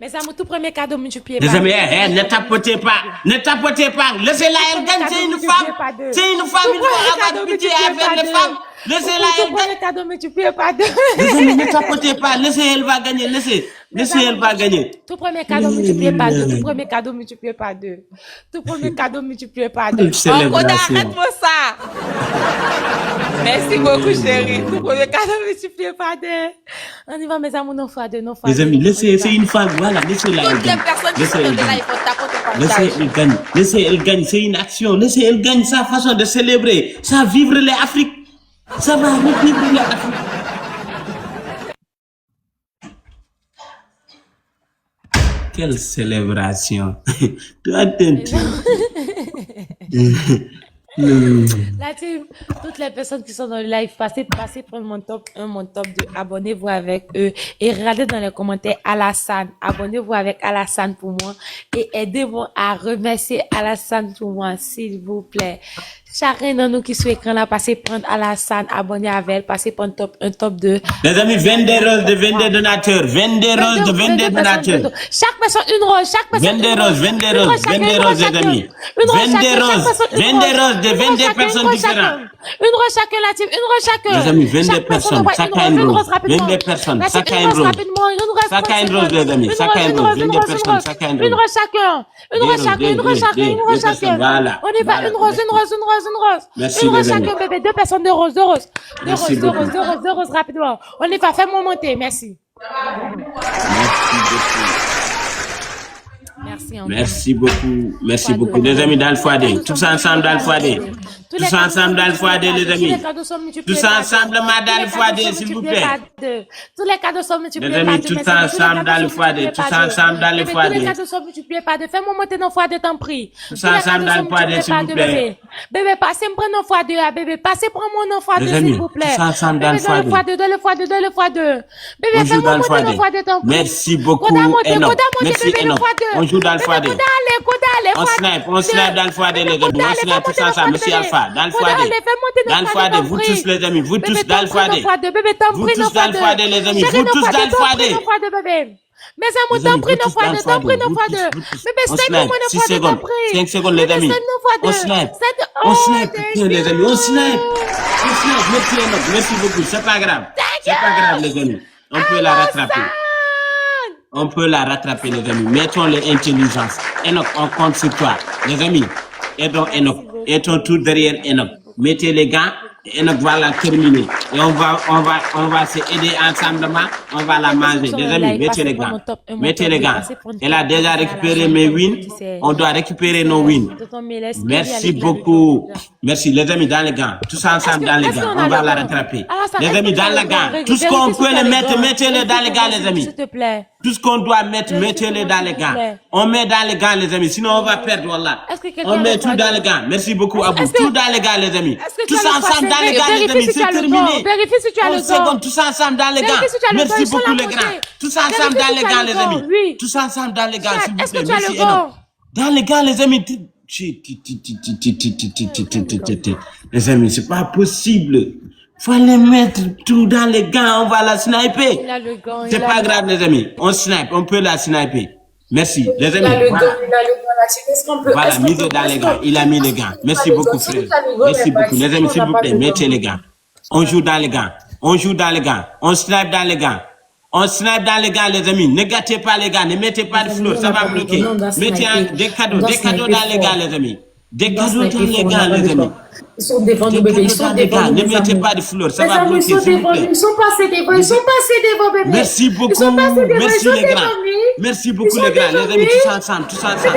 Mais ça, mon tout premier cadeau multiplié. Les amis, ne tapotez pas. Ne tapotez pas. Laissez-la, elle gagne. C'est une femme. C'est une femme. Il faut avoir du budget avec les femmes. Laissez-la, elle gagne. Cadeau multiplié par 2. Les amis, ne tapotez pas. Laissez, elle va gagner. Laissez, elle va gagner. Tout premier cadeau multiplié par 2. Tout premier cadeau multiplié par 2. Tout premier cadeau multiplié par 2. Oh, Koda, arrête-moi ça. Merci beaucoup, chérie. Tout premier cadeau multiplié par 2. On y va, mes amours, non fois 2, non fois 2. Les amis, laissez, c'est une femme. Voilà, laissez-la, elle gagne. Laissez, elle gagne. Laissez, elle gagne. Laissez, elle gagne. C'est une action. Laissez, elle gagne sa façon de célébrer. Ça vivre les Afriques. Ça va revivre les Afriques. Quelle célébration. Toi, La team, toutes les personnes qui sont dans le live, passez pour mon top 1, mon top 2. Abonnez-vous avec eux et regardez dans les commentaires Alassane. Abonnez-vous avec Alassane pour moi et aidez-moi à remercier Alassane pour moi, s'il vous plaît. Chacun de nous qui sur l'écran là, passez prendre Alassane, abonnez avec elle, passez prendre top 1, top 2. Les amis, 22 roses de 22 donateurs. 22 roses de 22 donateurs. Chaque personne une rose, chaque personne 22 roses, 22 roses, 22 roses, les amis. 22 roses de 22 personnes différentes. Une rose chacun, la team, une rose chacun. Les amis, 22 personnes, chacun une rose. 22 personnes, chacun une rose. Chacun une rose, les amis, chacun une rose. 22 personnes, chacun une rose. Une rose chacun, une rose chacun, une rose chacun, une rose chacun. Voilà. On y va, une rose, une rose, une rose, une rose. Merci, une rose les amis. chacun, bébé, 2 personnes, 2 roses, 2 roses. 2 Merci roses, 2 beaucoup. roses, 2 roses, 2 roses, rapidement. On y va, fais-moi monter, merci. Merci, merci beaucoup. Merci beaucoup. Les amis dans le foyer. Tous ensemble dans le foyer. Tous ensemble dans le foyer, les amis. Tous ensemble dans le foyer, s'il vous plaît. Tous les cadeaux sont multipliés par 2. Les amis, tous ensemble dans le foyer. Tous ensemble dans le foyer. Tous les cadeaux sont multipliés par 2. Fais-moi monter dans le foyer, t'en prie. Tous ensemble dans le foyer, s'il vous plaît. Bébé, passez, me prendre dans le foyer, bébé. Passez, prends-moi dans le foyer, s'il vous plaît. Tous ensemble dans le foyer. Dans le foyer, dans le foyer. Bébé, fais-moi monter dans le foyer, t'en prie. Merci beaucoup, Enoch. Merci, Enoch. On joue dans le foyer. On snipe dans le foyer, les amis. On snipe tous ensemble. Monsieur Alpha, dans le foyer. Dans le foyer, vous tous, les amis. Vous tous dans le foyer. Vous tous dans le foyer, les amis. Vous tous dans le foyer. Mais ça m'a t'en pris nos fois de, t'en pris nos fois de. Bébé, snipe moi nos fois de, t'en pris. 5 secondes, les amis. On snipe. On snipe, les amis. On snipe. Merci, Enoch. Merci beaucoup. C'est pas grave. C'est pas grave, les amis. On peut la rattraper. On peut la rattraper, les amis. Mettons les intelligences. Enoch, on compte sur toi. Les amis, aidons Enoch. Aidons tout derrière Enoch. Mettez les gants. Enoch va la terminer. Et on va se aider ensemble. On va la manger. Les amis, mettez les gants. Mettez les gants. Elle a déjà récupéré mes wins. On doit récupérer nos wins. Merci beaucoup. Merci, les amis, dans les gants. Tous ensemble dans les gants. On va la rattraper. Les amis, dans les gants. Tout ce qu'on peut les mettre, mettez-les dans les gants, les amis. S'il te plaît. Tout ce qu'on doit mettre, mettez-les dans les gants. On met dans les gants, les amis. Sinon, on va perdre, voilà. On met tout dans les gants. Merci beaucoup à vous. Tout dans les gants, les amis. Tous ensemble dans les gants, les amis. C'est terminé. Vérifie si tu as le temps. Tous ensemble dans les gants. Merci beaucoup, les grands. Tous ensemble dans les gants, les amis. Tous ensemble dans les gants, s'il vous plaît. Merci, Enoch. Dans les gants, les amis. Les amis, c'est pas possible. Fallait mettre tout dans les gants, on va la sniper. C'est pas grave, les amis. On snipe, on peut la sniper. Merci, les amis. Voilà, mise dans les gants. Il a mis les gants. Merci beaucoup, frère. Merci beaucoup. Les amis, s'il vous plaît, mettez les gants. On joue dans les gants. On joue dans les gants. On snipe dans les gants. On snipe dans les gants, les amis. Ne gâtez pas les gants. Ne mettez pas de fleurs. Ça va bloquer. Mettez des cadeaux dans les gants, les amis. Des cadeaux dans les gants, les amis. Ils sont devant nous, bébé. Ils sont devant nous. Ne mettez pas de fleurs. Ça va bloquer. Ils sont devant nous. Ils sont passés devant. Ils sont passés devant, bébé. Merci beaucoup. Merci, les grands. Merci beaucoup, les grands. Les amis, tous ensemble. Tous ensemble.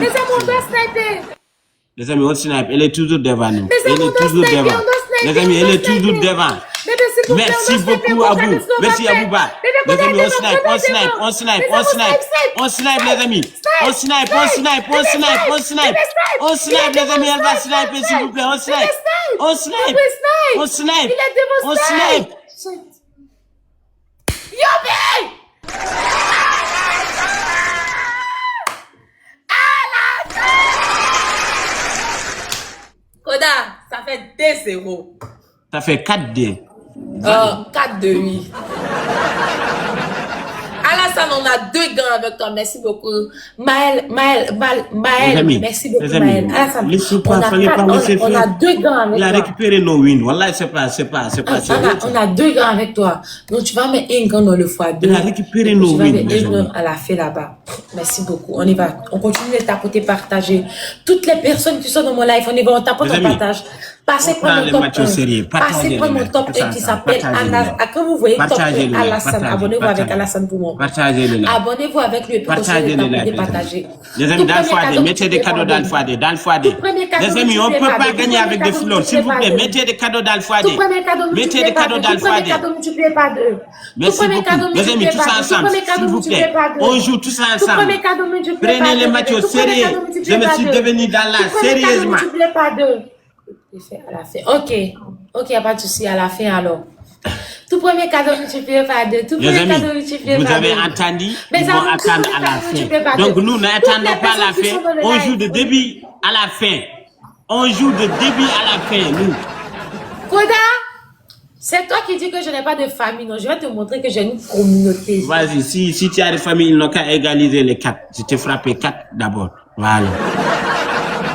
Les amis, on doit sniper. Les amis, on snipe. Elle est toujours devant nous. Elle est toujours devant. Les amis, elle est toujours devant. Bébé, s'il vous plaît, Merci on doit sniper, beaucoup à Coda, vous. let's go, Merci à Mbappé. vous, Bas. Bébé, Les Coda, amis, devant, on snipe, Coda, on snipe, devant. on snipe, Les on amis, snipe. snipe, On snipe, les amis. On snipe, on snipe, on Bébé, snipe, on snipe, Bébé, on snipe. snipe, Il est les amis, devant, elle va snipe, sniper, s'il vous plaît, on snipe. Bébé, snipe. On snipe, Bébé, snipe. on snipe, Il est devant, on snipe. snipe. Yobé! Koda, ça fait 2-0. Ça fait 4D. 4-2, Alassane, on a 2 gants avec toi. Merci beaucoup. Maël, Les amis, merci beaucoup, les amis, Maël. Alassane, laissez on pas, a, fallait pas laisser on a faire. 2 gants avec Il a toi. récupéré nos wins. Wallah, c'est pas On a 2 gants avec toi. Donc, tu vas mettre un gant dans le x2. Il a récupéré Et nos tu vas wins, mettre mes un gant amis. à la fin là-bas. Merci beaucoup. On y va. On continue de tapoter, partager. Toutes les personnes qui sont dans mon live, on y va, on tapote, Les on amis, partage. Passez on prendre prend mon les top matchs au 1. sérieux. Passez Partagez prendre le mon live. top Tout 1 qui ça, s'appelle partagez le Anas. live. Quand vous voyez top Partagez 1 le live, Alassane, partagez, abonnez-vous avec partagez. Alassane pour moi. Partagez le live. Abonnez-vous avec lui et puis Partagez continuez le de live, partager. les amis, Tout dans le premier foyer, cadeau mettez des cadeaux dans le foyer, dans le foyer. Tout premier cadeau Les amis, on ne multiplié peut par pas deux. gagner Tout avec premier des cadeau flots. S'il vous plaît, multiplié par mettez des cadeaux dans le Tout foyer. premier cadeau Mettez multiplié des par cadeaux 2. dans le Tout premier foyer. cadeau multiplié par 2. Merci beaucoup. Les amis, tous ensemble, s'il vous plaît. On joue tous Tout ensemble. premier cadeau multiplié par Prenez 2. les matchs au Tout premier sérieux. cadeau Je multiplié me par suis 2. devenu dans la Tout premier cadeau sérieusement. multiplié par 2. À la fin. Ok, il n'y a pas de souci. À la fin, alors. Tout premier cadeau multiplié par 2. Tout Les premier amis, cadeau multiplié vous par 2. avez entendu, Mais ils ça vont vous coûte attendre tout à le la cadeau multiplié fin. par Donc deux. nous Toutes n'attendons les pas la personnes qui fin, sont dans le on live. joue de début à la fin. On joue de début à la fin, nous. Koda, c'est toi qui dis que je n'ai pas de famille. Non, je vais te montrer que j'ai une communauté. Vas-y, si tu as des familles, ils n'ont qu'à égaliser les 4. Je t'ai frappé 4 d'abord. Voilà.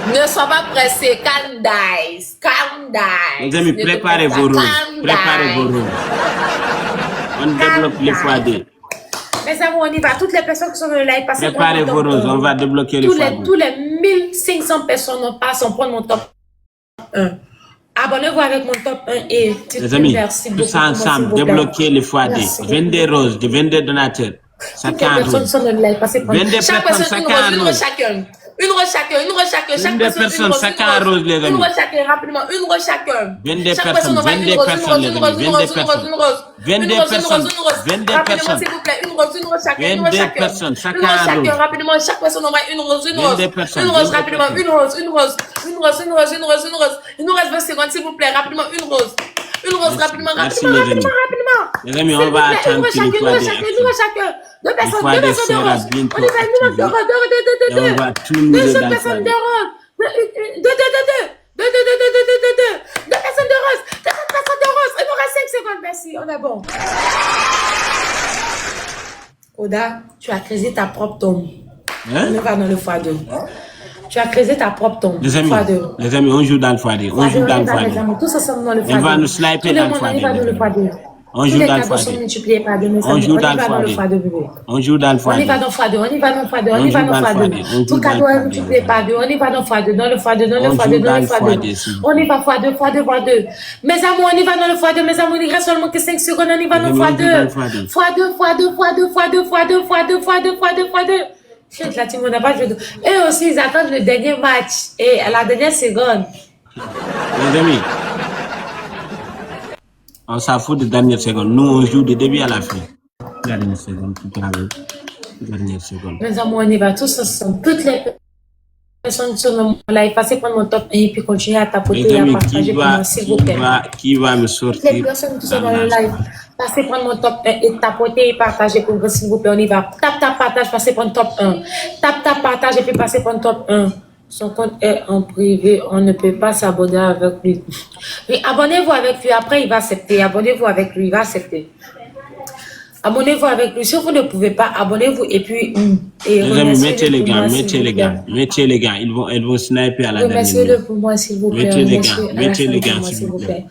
Ne sois pas pressé. Calm down. Calm down. Les amis, préparez vos rôles. Préparez vos rôles. On débloque les fois 2. Mes amis, on y va. Toutes les personnes qui sont dans le live, passez Préparez vos roses, on va débloquer les fois 2. Tous les 1500 personnes en passent, on prend mon top 1. Abonnez-vous avec mon top 1 et Les amis, merci tous beaucoup, ensemble, s'il vous plaît. débloquer les fois 2. Merci. 22 roses, 22 donateurs. Toutes les Chacun personnes rose. sont dans le live, passez prendre. 22 Chaque personnes, personne, une chacun rose rose. chacun. Une rose chacun, une rose chacun. Chaque 22 personne, personnes, chacun rose, les amis. Une rose chacun, rapidement, une rose chacun. 22 Chaque personnes, on va une 22 rose, personnes, une les rose, amis, une rose, 22 une rose, une rose. 22 Une rose, personnes, une rose. 22 Rapidement, personnes. s'il vous plaît, une rose chacun, une 22 rose chacun. personnes, chacun Une rose un chacun, rose. rapidement, chaque personne envoie une rose, une 22 rose. personnes, Une rose, 22 rapidement, personnes. une rose, une rose. Une rose, une rose, une rose, une rose. Il nous reste 20 secondes, s'il vous plaît, rapidement, une rose. Une rose, rapidement, Merci, rapidement, les amis. rapidement. Les amis, S'il on vous va plaît, attendre qu'il nous une soit rose des chacun, une rose chacun. Deux personnes, fois deux des personnes de sera rose. bientôt On y va, une rose, activé. Et on va tout nous deux dans le personnes foyer. de rose. Deux personnes de rose. Deux personnes de rose. Il nous reste 5 secondes, merci. On est bon. Koda, tu as créé ta propre tombe. Hein? On y va dans le x2. Tu as créé ta propre tombe. Les amis, x2. on joue dans le foyer. On joue dans le foyer. Tous ensemble dans le Il va nous sniper dans le foyer. On joue dans le foyer. On joue dans le foyer. On joue dans le On y va foyer. dans le x2, on y va dans le x2, on y va dans le x2. Tout cadeau est multiplié par 2, on y va dans le x2, dans le x2, dans le x2, dans le x2. On y va x2, x2, x2. Mes amours, on y va dans le x2, mes amours, il reste seulement que 5 secondes, on y va dans le x2. x2, x2, x2, x2, x2, x2, x2, x2, x2. Chut, la team, on n'a pas joué. Eux aussi, ils attendent le dernier match. Et à la dernière seconde. Les amis, on s'en fout de dernière seconde. Nous, on joue de début à la fin. Dernière seconde, tout à l'heure. Dernière seconde. Mes amours, on y va tous ensemble. Toutes les personnes qui sont dans mon live, passez prendre mon top 1 et puis continuez à tapoter Les et à amis, partager pour moi, s'il vous plaît. qui va me Les sortir personnes qui sont dans dans le la- live, passez prendre mon top 1 et tapoter et partager pour moi, s'il vous plaît. On y va. Tap, partage, passez prendre top 1. Tap, partage et puis passez prendre top 1. Son compte est en privé, on ne peut pas s'abonner avec lui. Mais abonnez-vous avec lui, après il va accepter. Abonnez-vous avec lui, il va accepter. Abonnez-vous avec lui. Si vous ne pouvez pas, abonnez-vous et puis... Les amis, remerciez-le mettez les pour gants, moi, s'il mettez vous les plaît. gants, mettez les gants. Ils vont sniper à la dernière Remerciez-le minute. pour moi, s'il vous plaît. Mettez les Remerciez gants, à la mettez fin les pour gants, moi, s'il vous plaît.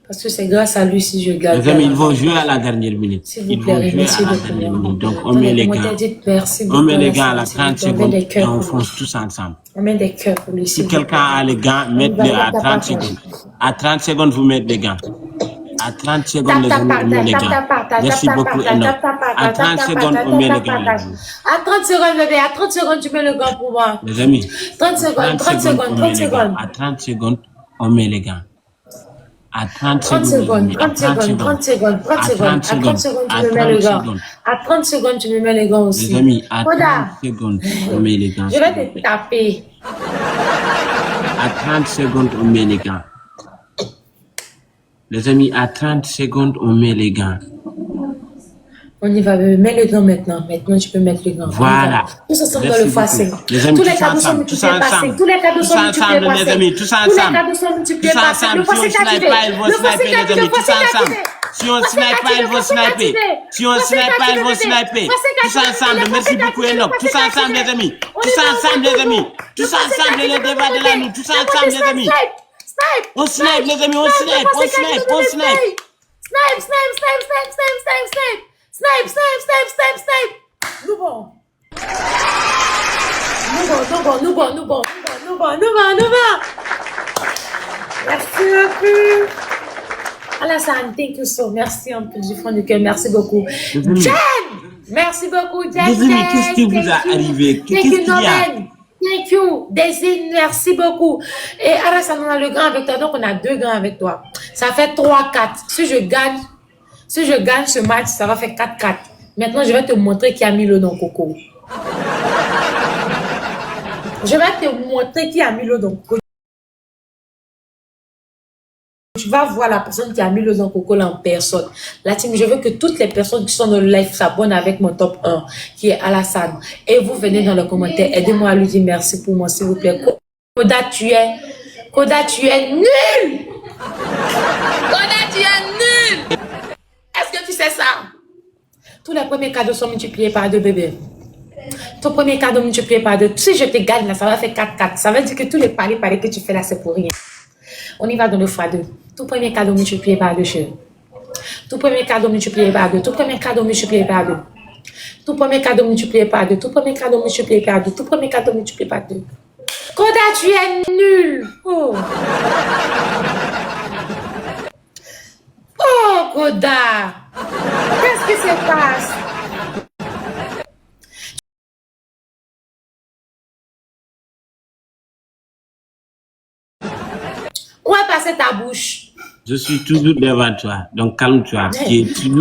Parce que c'est grâce à lui si je gagne. Les amis, ils vont jouer à la dernière minute. S'il vous Ils plaît, vont jouer à remerciez-le la pour dernière moi. minute. Donc, on met les gants. On met les gants à la 30 secondes et on fonce tous ensemble. On met des cœurs pour lui. Si quelqu'un a les gants, mettez-les à 30 secondes. À 30 secondes, vous mettez les gants. À 30 secondes, les amis, on met les gants. Merci beaucoup, Enoch. À 30 secondes, on met les gants. Les amis. À 30 secondes, bébé, à 30 secondes, tu mets le gant pour moi. Les amis, 30 secondes, 30 secondes, on met 30 les gants. secondes. À 30 secondes, on met les gants. À 30 30 secondes, 30 secondes, 30 secondes, 30 secondes. À 30 secondes, tu me mets le gant. À 30 secondes, tu me mets les gants aussi. Les amis, à 30 secondes, on met les gants. Je vais te taper. À 30 secondes, on met les gants. Les amis, à 30 secondes, on met les gants. On y va, bébé. Mets le gant maintenant. Maintenant, tu peux mettre le gant. Voilà. Tous ensemble dans le x5. Les amis, tous les cadeaux sont multipliés par 5. Tous les cadeaux sont multipliés par 5. Les amis, tous ensemble. Tous les cadeaux sont multipliés par 5. Le x5 activé. Le x5 activé. Si on snipe pas, ils vont sniper. Si on snipe pas, ils vont sniper. Tous ensemble, merci beaucoup Enoch. Tous ensemble les amis. Tous ensemble les amis. Tous ensemble les débats de la nuit. Tous ensemble les amis. On snipe les amis, on snipe, on snipe, on snipe. Snipe, snipe, snipe, snipe, snipe, snipe, snipe. Snipe, snipe, snipe, snipe, snipe. Nous bon. Merci beaucoup. Alassane, thank you so. Merci un peu du fond du cœur. Merci beaucoup. Jen, merci beaucoup. Jen, qu'est-ce qui vous a arrivé? Qu'est-ce qu'il y a? Thank you. Désine, merci beaucoup. Et Alassane, on a le grand avec toi. Donc, on a 2 grands avec toi. Ça fait 3-4. Si je gagne ce match, ça va faire 4-4. Maintenant, je vais te montrer qui a mis l'eau dans le coco. Je vais te montrer qui a mis l'eau dans le coco. Tu vas voir la personne qui a mis l'eau dans le coco là en personne. La team, je veux que toutes les personnes qui sont dans le live s'abonnent avec mon top 1, qui est Alassane. Et vous venez dans les commentaires, aidez-moi à lui dire merci pour moi, s'il vous plaît. Koda, tu es nul! Koda, tu es nul! Est-ce que tu sais ça? Tous les premiers cadeaux sont multipliés par 2, bébé. Ton premier cadeau multiplié par 2. Si je te gagne là, ça va faire 4-4. Ça veut dire que tous les paris que tu fais là, c'est pour rien. On y va dans le x2. Tout premier cadeau multiplié par 2, chérie. Tout premier cadeau multiplié par 2. Tout premier cadeau multiplié par 2. Tout premier cadeau multiplié par 2. Tout premier cadeau multiplié par 2. Tout premier cadeau multiplié par 2. Koda, tu es nul. Oh. Oh, Koda. Qu'est-ce qui se passe? Où est passée ta bouche? Je suis toujours devant toi, donc calme-toi.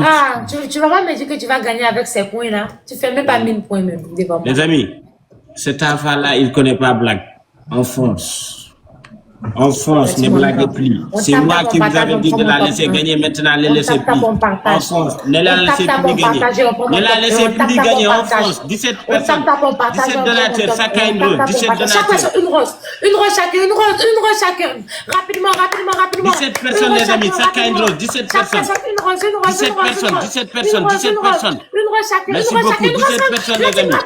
Ah, tu vas pas me dire que tu vas gagner avec ces points-là. Tu fais même pas 1000 points même devant moi. Les amis, cet enfant-là, il ne connaît pas blague. On fonce. On fonce, ne blaguez plus. C'est moi qui vous avais dit de la laisser gagner, maintenant ne laissez plus. On fonce, ne la laissez plus gagner. Ne la laissez plus gagner, on fonce. 17 personnes, 17 donateurs, chacun une rose. 17 donateurs. Une rose chacun. Rapidement. 17 personnes, les amis, chacun une rose. 17 personnes. 17 personnes. Une rose chacun. Merci beaucoup, 17 personnes, les amis.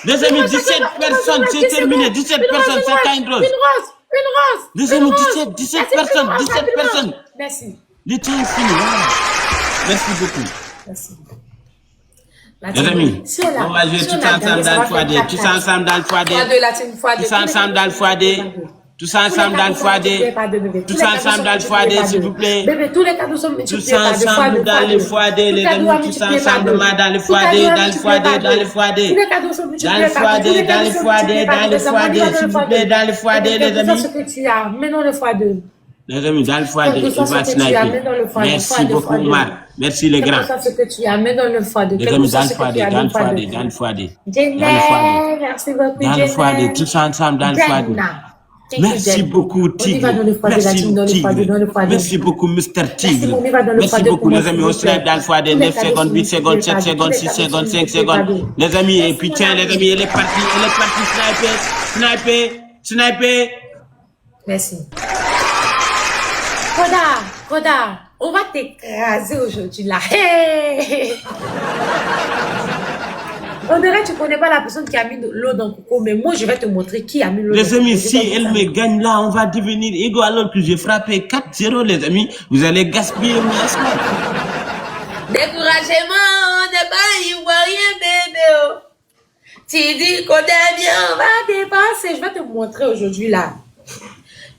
Les amis, 17 personnes, c'est terminé. 17 personnes, chacun une rose. Une rose. Les amis, 17 personnes. Merci. Le temps est fini. Merci beaucoup. Merci. Les amis, on va jouer tous ensemble dans le foyer. Tous ensemble dans le foyer. Tous ensemble dans le foyer. Tous ensemble dans le foyer. Tous ensemble dans le foyer, s'il vous plaît. Bébé, tous les cadeaux sont multipliés. Tous ensemble dans le foyer, les amis. Tous ensemble dans le foyer, dans le foyer. Tous les cadeaux sont multipliés. Dans le foyer, s'il vous plaît, dans le foyer, les amis. Ce que tu as, maintenant le x2. Les amis, dans le foyer, il va sniper. Merci beaucoup, Marc. Merci les grands. C'est ce que tu as, maintenant le x2. Les amis, dans le foyer. Merci beaucoup, dans le foyer, tous ensemble dans le foyer. Merci beaucoup, Tigre. Merci, Tigre. Merci beaucoup, Mr. Tigre. Merci beaucoup, les amis. On se lève dans le foyer. 9 secondes, 8 secondes, 7 secondes, 6 secondes, 5 secondes. Les amis, et puis tiens, les amis, elle est partie sniper. Merci. Koda, on va t'écraser aujourd'hui là. On dirait que tu ne connais pas la personne qui a mis de l'eau dans le coco, mais moi je vais te montrer qui a mis l'eau dans le coco. Les amis, si elle me gagne là, on va devenir égaux alors que j'ai frappé 4-0, les amis. Vous allez gaspiller mon espoir. Découragement, on n'est pas ivoirien, bébé. Tu dis qu'on est bien, on va dépenser. Je vais te montrer aujourd'hui là.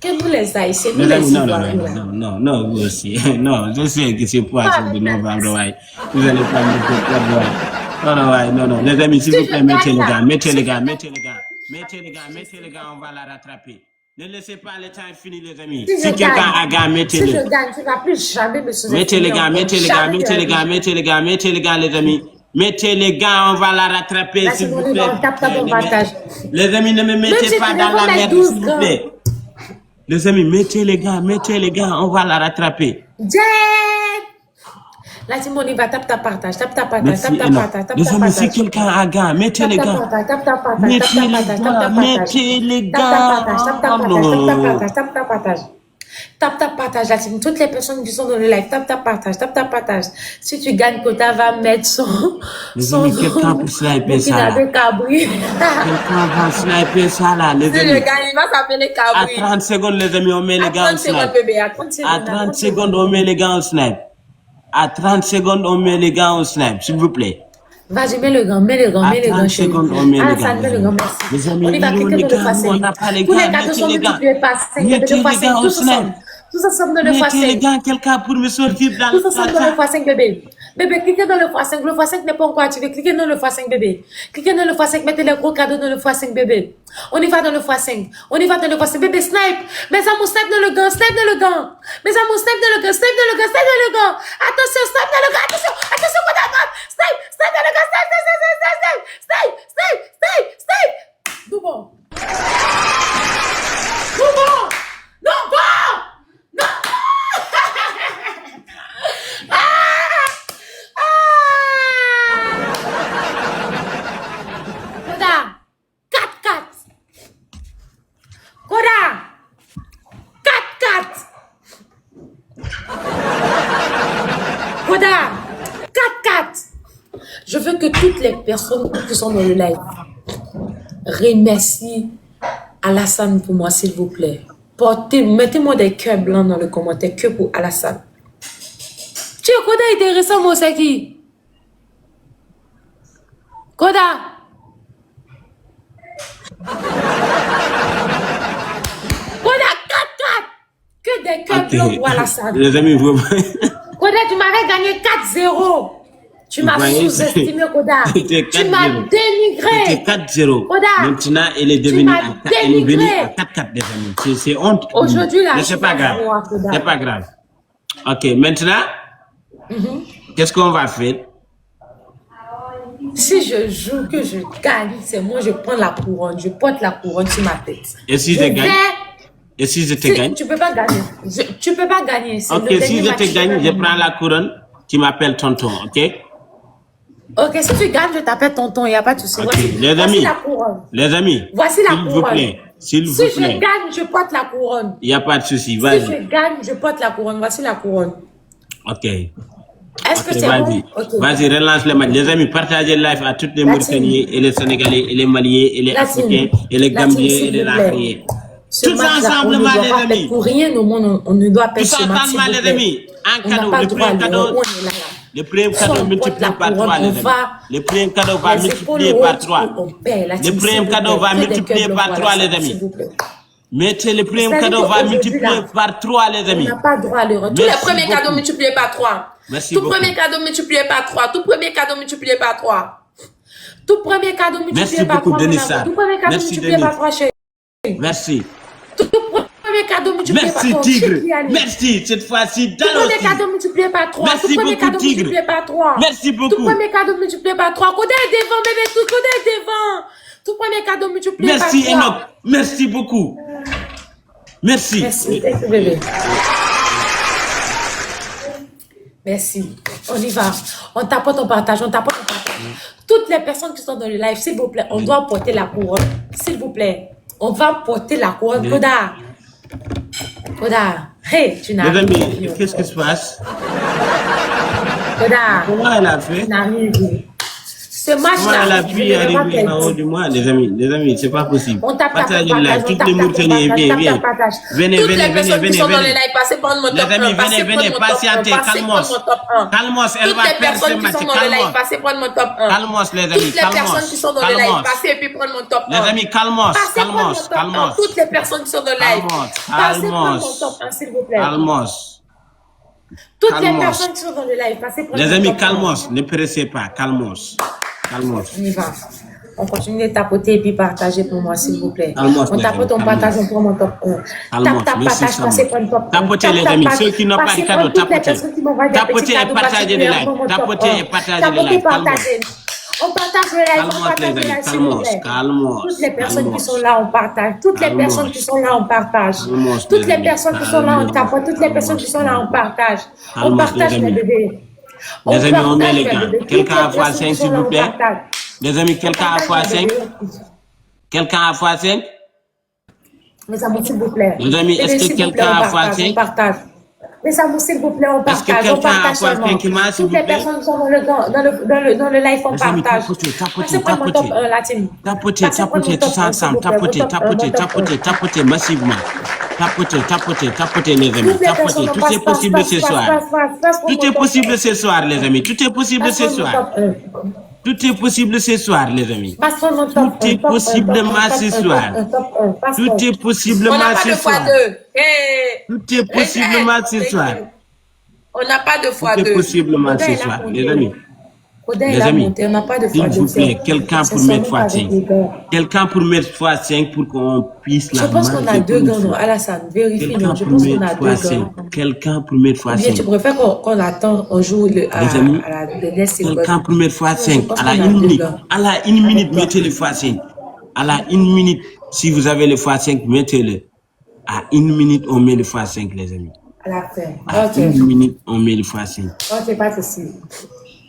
Que nous les Haïtiens, nous les Ivoiriens. Non, vous aussi. Non, je sais que c'est poisson de novembre, ouais. Vous allez pas me comprendre, ouais. Non. Les amis, s'il vous plaît, mettez les gars, on va la rattraper. Ne laissez pas le temps finir, les amis. Si quelqu'un a gagné, mettez-le. Si je gagne, tu ne vas plus jamais me sous-estimer. Mettez les gars, mettez les gars, mettez les gars, mettez les gars, mettez les gars, les amis. Mettez les gars, on va la rattraper, s'il vous plaît. Les amis, ne me mettez pas dans la merde, s'il vous plaît. Les amis, mettez les gars, on va la rattraper. Là, Simon, on y va, tape ta partage, tape ta partage, tape ta partage, tape ta partage. Les amis, si quelqu'un a gagné, mettez les gars. Tape ta partage, Mettez les gars. tape ta partage. Tape ta partage, là, Simon. Toutes les personnes qui sont dans le live, tape ta partage, tape ta partage. Si tu gagnes, Kota va mettre son. Les amis, quelqu'un peut sniper ça là. Quelqu'un va sniper ça là, les amis. Si je gagne, il va s'appeler Cabri. À 30 secondes, les amis, on met les gars en snipe. À 30 secondes, on met les gars en snipe. À 30 secondes, on met les gars en snipe, s'il vous plaît. Vas-y, mets le gant, mets le gant. À 30 secondes, on met les gars. Mets le gant, merci. Les amis, On y va, quelqu'un de le faire. on n'a pas les Tous les gars, cadeaux sont mettez les gars. multipliés par 5, Mettez les gars au snipe. tous ensemble dans le Mettez les x5. gars, quelqu'un pour me sortir dans Tous ensemble dans le x5, bébé. Bébé, cliquez dans le x5. Le x5 n'est pas encore activé. Cliquez dans le x5, bébé. Cliquez dans le x5. Mettez les gros cadeaux dans le x5, bébé. On y va dans le x5. On y va dans le x5. Bébé, snipe. Mes amours, snipe dans le gant. Snipe dans le gant. Mes amours, snipe dans le gant. Snipe dans le gant. Snipe dans le gant. Attention, snipe dans le gant. Attention. Attention, qu'on attrape. Snipe. Snipe dans le gant. Snipe, snipe, snipe, snipe, snipe. Snipe, snipe, snipe, snipe. Double. Double. Non, bon. Non. Koda, 4-4. Koda, 4-4. Koda, 4-4. Je veux que toutes les personnes qui sont dans le live remercient Alassane pour moi, s'il vous plaît. Mettez-moi des cœurs blancs dans le commentaire, que pour Alassane. Tu es Koda intéressant, moi, c'est qui? Koda. Koda, 4-4. Que des cœurs blancs pour Alassane. Les amis, vous... Koda, tu m'avais gagné 4-0. Tu m'as sous-estimé, Koda. Tu m'as dénigré. C'était 4-0. Koda. Maintenant, elle est devenue à 4-4, les amis. C'est honte. Aujourd'hui, là, mais c'est pas grave. C'est pas grave. Ok, maintenant, qu'est-ce qu'on va faire? Si je joue, que je gagne, c'est moi, je prends la couronne. Je porte la couronne sur ma tête. Et si je gagne? Et si je te gagne? Tu peux pas gagner. Tu peux pas gagner. Ok, si je te gagne, je prends la couronne. Tu m'appelles tonton, ok? Ok, si tu gagnes, je t'appelle tonton, il n'y a pas de souci. Okay. Voici la couronne. Les amis, voici la couronne. S'il vous plaît. Si je gagne, je porte la couronne. Il n'y a pas de souci, vas-y. Si je gagne, je porte la couronne. Voici la couronne. Ok. Est-ce que c'est bon? Okay. Vas-y, relance le match. Les amis, partagez le live à toutes les Mauritaniens et les Sénégalais et les Maliens et les Africains et les Gambiens et les Lahriens. Tous ensemble, les amis. Pour rien au monde, on ne doit pas se match. Tous ensemble, les amis. Un cadeau, le premier cadeau. Le premier cadeau multiplié par 3, les amis. Le premier cadeau va multiplier par 3. Le premier cadeau va multiplier par 3, les amis. Mettez le premier cadeau va multiplier par 3, les amis. On n'a pas droit à l'erreur. Tous les premiers cadeaux multipliés par 3. Merci beaucoup. Tout premier cadeau multiplié par 3. Tout premier cadeau multiplié par 3. Tout premier cadeau multiplié par 3. Merci beaucoup, Denisa. Tout premier cadeau multiplié par 3, chérie. Merci. Tout premier cadeau multiplié par 3. Merci, Tigre. Merci, cette fois-ci. Tout premier cadeau multiplié par 3. Merci beaucoup, Tigre. Merci beaucoup. Tout premier cadeau multiplié par 3. Koda est devant, bébé. Tout Koda est devant. Tout premier cadeau multiplié par 3. Merci, Enoch. Merci beaucoup. Merci. Merci, bébé. Merci. On y va. On tapote, on partage. On tapote, on partage. Toutes les personnes qui sont dans le live, s'il vous plaît, on doit porter la couronne. S'il vous plaît. On va porter la couronne. Koda. Koda. Hey, tu n'as rien dit. Qu'est-ce qui se passe? Koda. Comment elle a fait? Tu n'as rien dit. Ce match-là, elle a pu arriver en haut du mois, les amis, c'est pas possible. On tape, partagez le live, toutes les Mauritaniens, viens. Venez, toutes les personnes qui sont dans le live, passez prendre mon top 1. Les amis, venez, patientez, calmos. Calmos, elle va perdre ce match, calmos. Passez prendre mon top 1. Calmos, les amis, toutes les personnes qui sont dans le live, passez et puis prendre mon top 1. Les amis, calmos, calmos. Toutes les personnes qui sont dans le live, passez prendre mon top 1, s'il vous plaît. Calmos. Toutes les personnes qui sont dans le live, passez prendre mon top 1. Les amis, calmos, ne pressez pas, calmos. Calmos. On y va. On continue de tapoter et puis partager pour moi, s'il vous plaît. Almost, On tapote, on partage, on prend mon top 1. Tap, partage, passez pour le top 1. Tapotez les amis, ceux qui n'ont pas de cadeau, tapotez. Tapotez et partagez les lives. Tapotez et partagez les lives. On partage le live, on partage le live, s'il vous plaît. Toutes les personnes qui sont là, on partage. Toutes les personnes qui sont là, on partage. Toutes les personnes qui sont là, on tapote. Toutes les personnes qui sont là, on partage. On partage les bébés. Les amis, on met les gants. Quelqu'un a x5, s'il vous plaît. Les amis, quelqu'un a x5. Quelqu'un a x5. Mes amours, s'il vous plaît. Les amis, est-ce que quelqu'un a x5? On partage. Mes amours, s'il vous plaît, on partage. Est-ce que quelqu'un a x5? Toutes les personnes qui sont dans le live, on partage. Tapotez, tous ensemble. Tapotez massivement. Tapotez, les amis. Tapotez. Tout est possible ce soir. Tout est possible ce soir, les amis. Tout est possible ce soir. Tout est possible ce soir, les amis. Tout est possiblement ce soir. Tout est possiblement ce soir. Tout est possiblement ce soir. On n'a pas de fois deux. Tout est possiblement ce soir, les amis. Les amis, s'il vous plaît, quelqu'un pour mettre x5. Quelqu'un pour mettre x5 pour qu'on puisse la marquer. Je pense qu'on a deux gants, Alassane. Vérifie, je pense qu'on a deux gants. Quelqu'un pour mettre x5. Bien, tu préfères qu'on attend, on joue à la dernière seconde. Quelqu'un pour mettre x5. À la 1 minute. À la 1 minute, mettez le x5. À la 1 minute, si vous avez le x5, mettez-le. À 1 minute, on met le x5, les amis. À la fin. À 1 minute, on met le x5. Ok, pas de souci.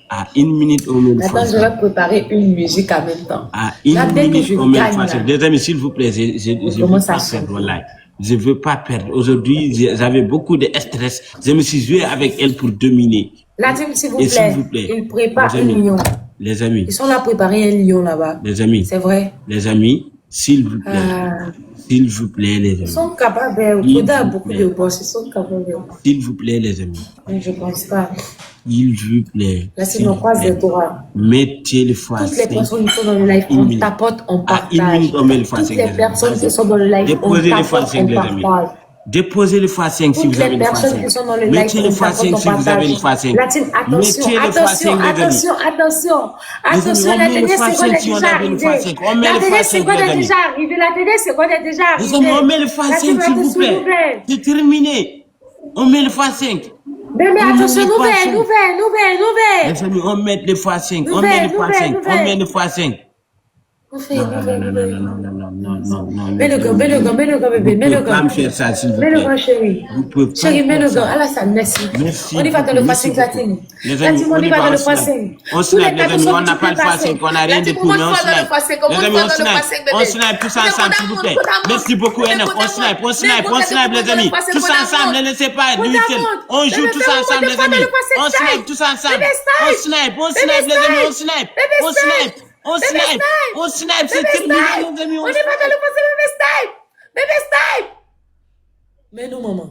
À 1 minute, on met le x5. Attends, je vais préparer une musique en même temps. À 1 minute, on met le x5. Les amis, s'il vous plaît, je ne veux pas perdre mon live. Je ne veux pas perdre. Aujourd'hui, j'avais beaucoup de stress. Je me suis joué avec elle pour dominer. La team, s'il vous plaît, ils préparent un lion. Les amis. Ils sont là pour préparer un lion là-bas. Les amis. C'est vrai. Les amis, s'il vous plaît. S'il vous plaît, les amis. Ils sont capables. Il y a beaucoup de boss. Ils sont capables. S'il vous plaît, les amis. Je ne pense pas. S'il vous plaît. Là, c'est nos croises des droits. Mettez le x5. Toutes les personnes qui sont dans le live, on tapote, on partage. À 1 minute, on met le x5. Toutes les personnes qui sont dans le live, on tapote, on partage. Déposez le x5 si vous avez le x5. Mettez le x5 si vous avez le x5. Latine, attention, la dernière seconde est déjà arrivée. La dernière seconde est déjà arrivée. On met le x5 s'il vous plaît. C'est terminé. On met le x5. Bébé, attention, nouvelle. Les amis, on met le x5. On met le x5. Non. Mets le gant, bébé. Mets le gant. Mets le gant, chérie. Chérie, mets le gant. Alassane, merci. On y va dans le x5, Latine. Latine, on y va dans le x5. On snipe, les amis, on n'a pas le x5, on n'a rien de tout, mais on snipe. Les amis, on snipe tous ensemble, s'il vous plaît. Merci beaucoup, NF. On snipe, les amis. Tous ensemble, ne laissez pas du week-end. On joue tous ensemble, les amis. On snipe tous ensemble. On snipe, les amis, on snipe. C'est terminé, les amis. On y va dans le passé, bébé snipe. Mais nous, maman.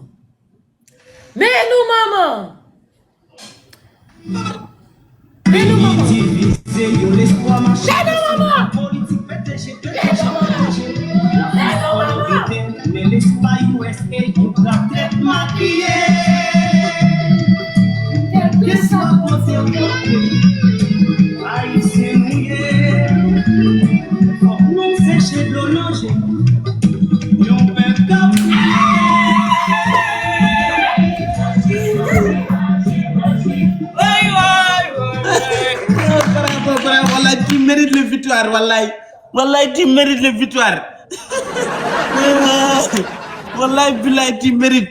Tu mérites le victoire, Wallahi, tu mérites le victoire. Wallahi, tu mérites.